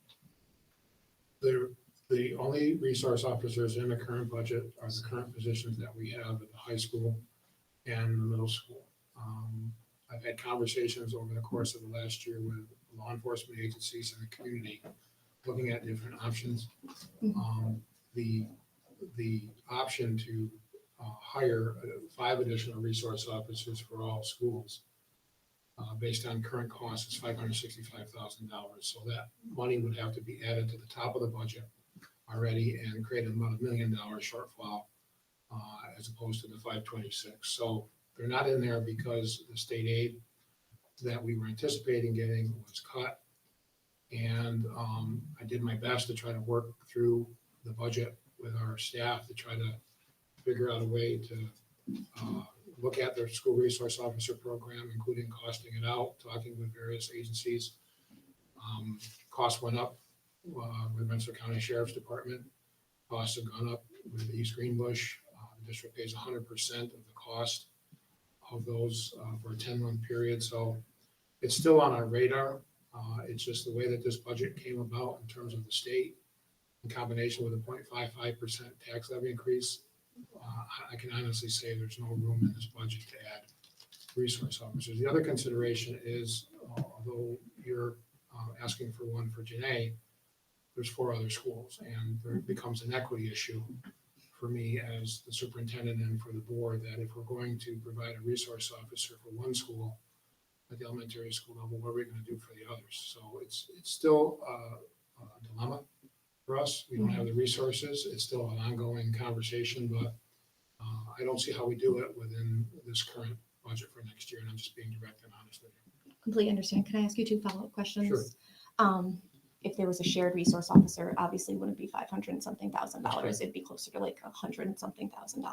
The only resource officers in the current budget are the current positions that we have at the high school and the middle school. I've had conversations over the course of the last year with law enforcement agencies and the community, looking at different options. The option to hire 5 additional resource officers for all schools based on current costs is $565,000. So that money would have to be added to the top of the budget already and create about $1 million shortfall as opposed to the 526. So they're not in there because the state aid that we were anticipating getting was cut. And I did my best to try to work through the budget with our staff to try to figure out a way to look at their school resource officer program, including costing it out, talking with various agencies. Costs went up with Rensselaer County Sheriff's Department. Costs have gone up with East Greenbush. The district pays 100% of the cost of those for a 10-month period. So it's still on our radar. It's just the way that this budget came about in terms of the state, in combination with a 0.55% tax levy increase. I can honestly say there's no room in this budget to add resource officers. The other consideration is, although you're asking for one for Janae, there's 4 other schools, and there becomes an equity issue for me as the superintendent and for the board, that if we're going to provide a resource officer for one school at the elementary school level, what are we going to do for the others? So it's still a dilemma for us. We don't have the resources. It's still an ongoing conversation, but I don't see how we do it within this current budget for next year, and I'm just being direct and honest with you. Completely understand. Can I ask you 2 follow-up questions? Sure. If there was a shared resource officer, obviously it wouldn't be $500 and something thousand. It'd be closer to like $100 and something thousand.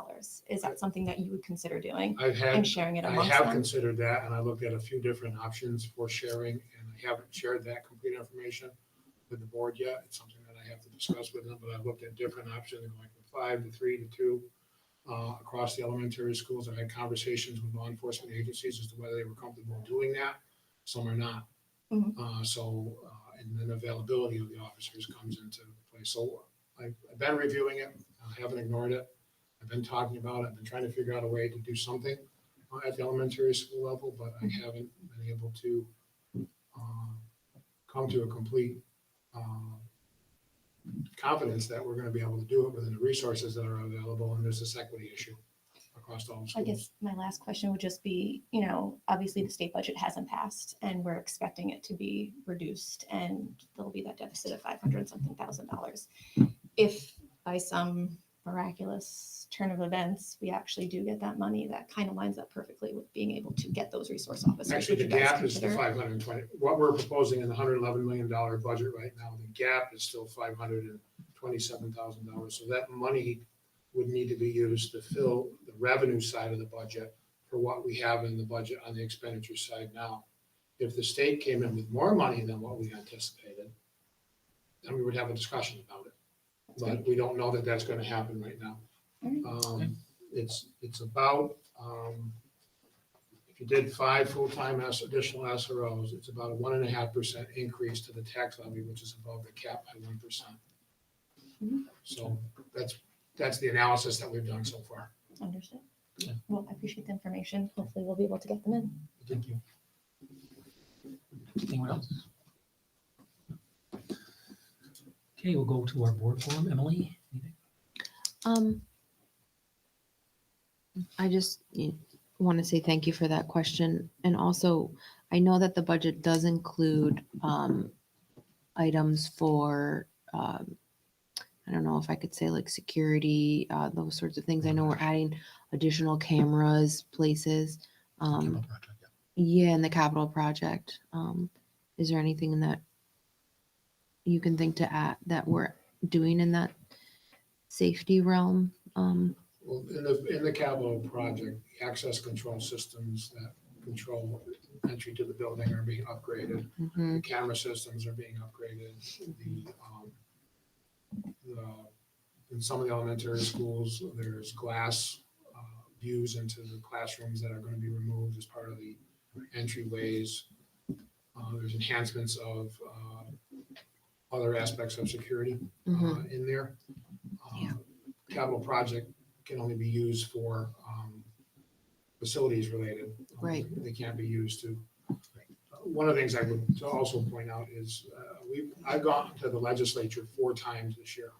Is that something that you would consider doing and sharing it I amongst have them? considered that, and I looked at a few different options for sharing, and I haven't shared that complete information with the board yet. It's something that I have to discuss with them, but I've looked at different options, going from 5 to 3 to 2 across the elementary schools. I've had conversations with law enforcement agencies as to whether they were comfortable doing that. Some are not. And then availability of the officers comes into play. So I've been reviewing it. I haven't ignored it. I've been talking about it. I've been trying to figure out a way to do something at the elementary school level, but I haven't been able to come to a complete confidence that we're going to be able to do it within the resources that are available. And there's this equity issue across all schools. I guess my last question would just be, obviously the state budget hasn't passed and we're expecting it to be reduced and there'll be that deficit of $500 and something thousand. If by some miraculous turn of events, we actually do get that money, that kind of lines up perfectly with being able to get those resource officers. Actually, the Would you guys gap is the consider? 520. What we're proposing in the $111 million budget right now, the gap is still $527,000. So that money would need to be used to fill the revenue side of the budget for what we have in the budget on the expenditure side now. If the state came in with more money than what we anticipated, then we would have a discussion about it. But we don't know that that's going to happen right now. It's about, if you did 5 full-time additional SROs, it's about a 1.5% increase to the tax levy, which is above the cap by 1%. So that's the analysis that we've done so far. Understood. Yeah. Well, I appreciate the information. Hopefully we'll be able to get them in. Thank you. Anyone else? Okay, we'll go to our board forum. Emily? Anything? I just want to say thank you for that question. And also, I know that the budget does include items for, I don't know if I could say like security, those sorts of things. I know we're adding additional cameras, places. Capital project, yeah. Yeah, in the capital project. Is there anything that you can think to add that we're doing in that safety realm? Well, in the capital project, the access control systems that control entry to the building are being upgraded. Mhm. The camera systems are being upgraded. In some of the elementary schools, there's glass views into the classrooms that are going to be removed as part of the entryways. There's enhancements of other aspects of security in there. Yeah. Capital project can only be used for facilities related. Right. They can't be used to. One of the things I would also point out is I've gone to the legislature 4 times this year.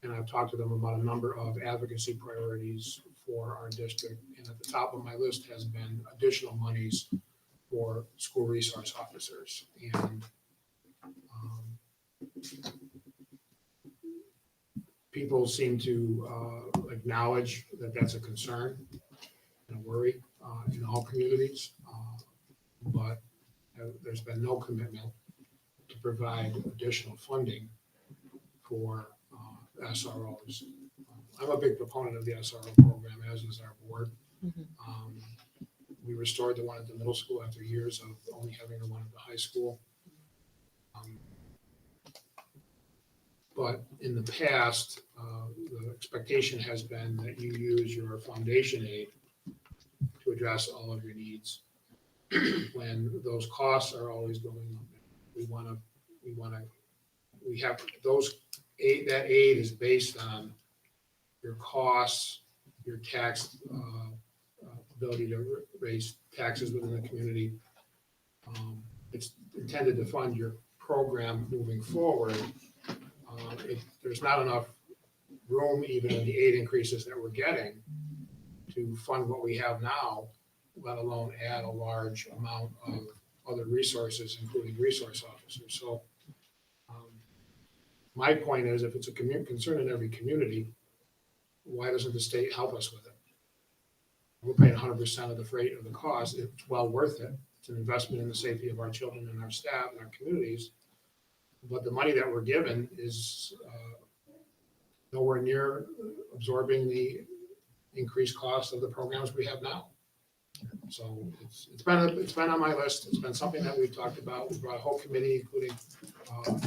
And I've talked to them about a number of advocacy priorities for our district. And at the top of my list has been additional monies for school resource officers. And people seem to acknowledge that that's a concern and a worry in all communities. But there's been no commitment to provide additional funding for SROs. I'm a big proponent of the SRO program, as is our board. Mhm. We restored the one at the middle school after years of only having the one at the high school. But in the past, the expectation has been that you use your foundation aid to address all of your needs. When those costs are always going up, we have those aid, that aid is based on your costs, your tax ability to raise taxes within the community. It's intended to fund your program moving forward. There's not enough room, even in the aid increases that we're getting, to fund what we have now, let alone add a large amount of other resources, including resource officers. So my point is, if it's a concern in every community, why doesn't the state help us with it? We're paying 100% of the freight of the cost. It's well worth it. It's an investment in the safety of our children and our staff and our communities. But the money that we're given is nowhere near absorbing the increased cost of the programs we have now. So it's been on my list. It's been something that we've talked about. We brought a whole committee, including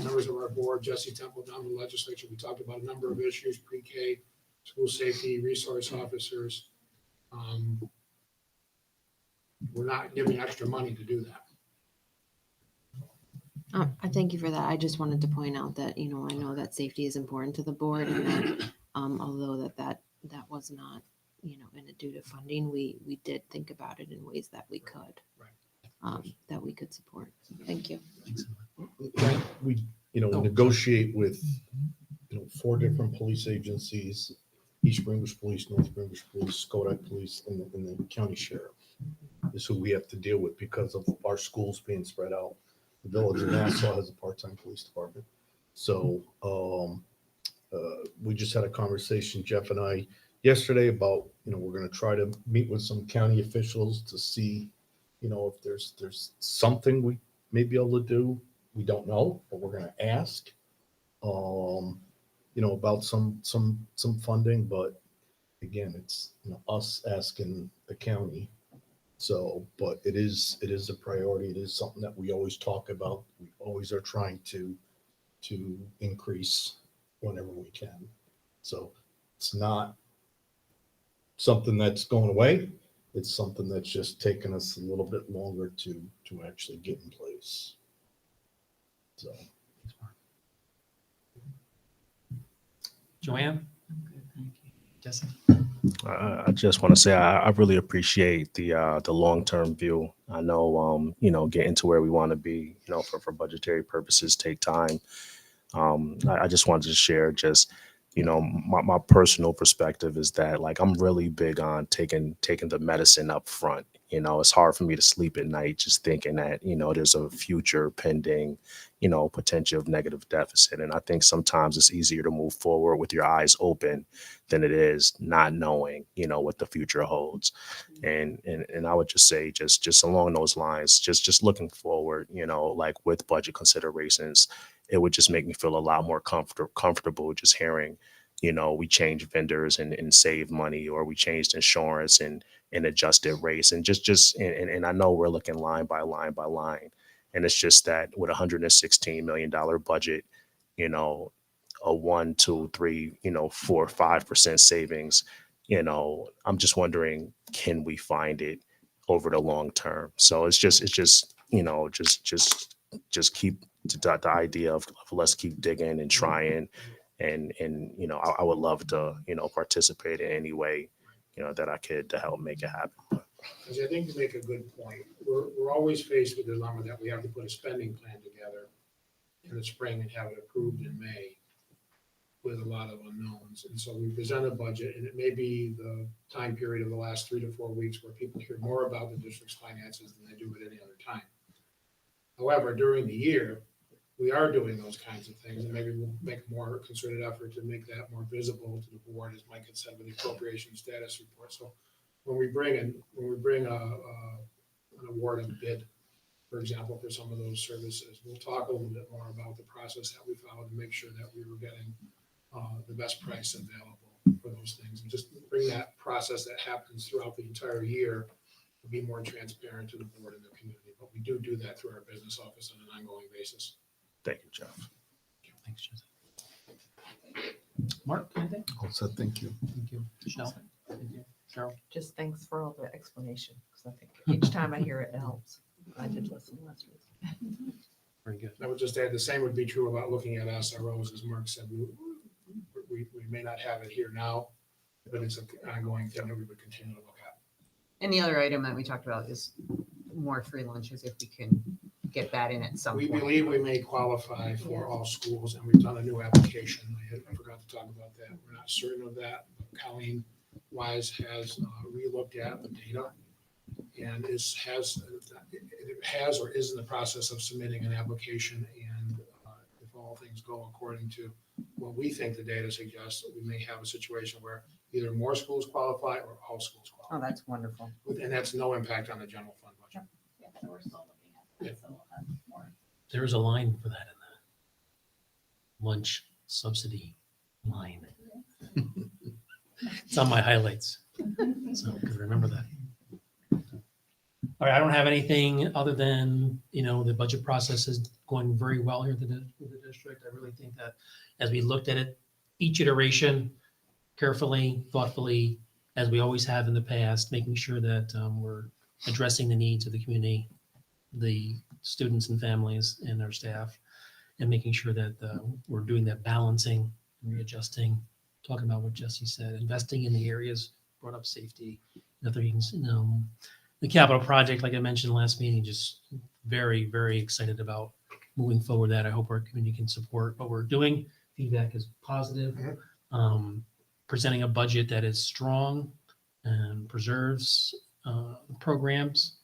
members of our board, Jesse Temple, down to the legislature. We talked about a number of issues: pre-K, school safety, resource officers. We're not giving extra money to do that. I thank you for that. I just wanted to point out that, I know that safety is important to the board, and that, although that was not, in a due to funding, we did think about it in ways that we could, that we could support. Thank you. We, negotiate with, 4 different police agencies: East Greenbush Police, North Greenbush Police, Skodak Police, and the county sheriff. Is who we have to deal with because of our schools being spread out. The village of Nassau has a part-time police department. So we just had a conversation, Jeff and I, yesterday about, we're going to try to meet with some county officials to see, if there's something we may be able to do. We don't know, but we're going to ask, about some funding. But again, it's us asking the county. So, but it is a priority. It is something that we always talk about. We always are trying to increase whenever we can. So it's not something that's going away. It's something that's just taken us a little bit longer to actually get in place. So. Joanne? Okay, thank you. Jesse? I just want to say I really appreciate the long-term view. I know, getting to where we want to be, for budgetary purposes take time. I just wanted to share just you know, my personal perspective is that like I'm really big on taking the medicine up front. You know, it's hard for me to sleep at night just thinking that, you know, there's a future pending, you know, potential of negative deficit. And I think sometimes it's easier to move forward with your eyes open than it is not knowing, you know, what the future holds. And I would just say just along those lines, just looking forward, you know, like with budget considerations, it would just make me feel a lot more comfortable just hearing, you know, we changed vendors and save money, or we changed insurance and adjusted rates, and and I know we're looking line by line by line, and it's just that with $116 million budget, you know, a 1, 2, 3, you know, 4, 5% savings, you know, I'm just wondering, can we find it over the long term? So it's just you know, just keep the idea of let's keep digging and trying, and you know, I would love to, you know, participate in any way, you know, that I could to help make it happen. Because I think you make a good point. We're always faced with the dilemma that we have to put a spending plan together in the spring and have it approved in May with a lot of unknowns. And so we present a budget, and it may be the time period of the last 3 to 4 weeks where people hear more about the district's finances than they do at any other time. However, during the year, we are doing those kinds of things, and maybe we'll make a more concerted effort to make that more visible to the board, as Mike had said, with the appropriation status report. So when we bring an award of bid, for example, for some of those services, we'll talk a little bit more about the process that we followed to make sure that we were getting the best price available for those things, and just bring that process that happens throughout the entire year to be more transparent to the board and the community. But we do that through our business office on an ongoing basis. Thank you, Jeff. Thanks, Jesse. Mark, anything? All set, thank you. Thank you. Michelle? Thank you. Cheryl? Just thanks for all the explanation, because I think each time I hear it, it helps. I did listen last week. Very good. I would just add, the same would be true about looking at SROs, as Mark said. We may not have it here now, but it's an ongoing thing that we would continue to look at. And the other item that we talked about is more free lunches, if we can get that in at some We point. believe we may qualify for all schools, and we've done a new application. I forgot to talk about that. We're not certain of that, but Colleen Wise has relooked at the data and has or is in the process of submitting an application. And if all things go according to what we think the data suggests, we may have a situation where either more schools qualify or all schools Oh, qualify. that's wonderful. And that's no impact on the general fund budget. Yeah, so we're still looking at that, so we'll have more. There is a line for that in the lunch subsidy line. It's on my highlights, so could remember that. All right, I don't have anything other than, you know, the budget process is going very well here with the district. I really think that as we looked at it, each iteration carefully, thoughtfully, as we always have in the past, making sure that we're addressing the needs of the community, the students and families and their staff, and making sure that we're doing that balancing, readjusting, talking about what Jesse said, investing in the areas, brought up safety, other things, you know, the capital project, like I mentioned last meeting, just very, very excited about moving forward that. I hope our community can support what we're doing. Feedback is positive. Presenting a budget that is strong and preserves programs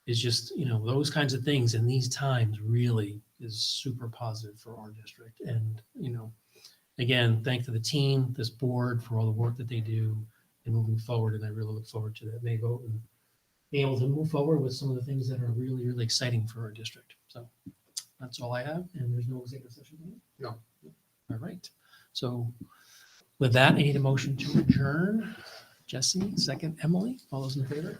is just, you know, those kinds of things in these times really is super positive for our district. And, you know, again, thank to the team, this board for all the work that they do and moving forward. And I really look forward to that May vote and being able to move forward with some of the things that are really, really exciting for our district. So that's all I have. And there's no executive session. No. All right. So with that, I need a motion to adjourn. Jesse, second. Emily, all those in favor?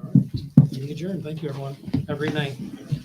All right. Meeting adjourned. Thank you, everyone. Have a great night.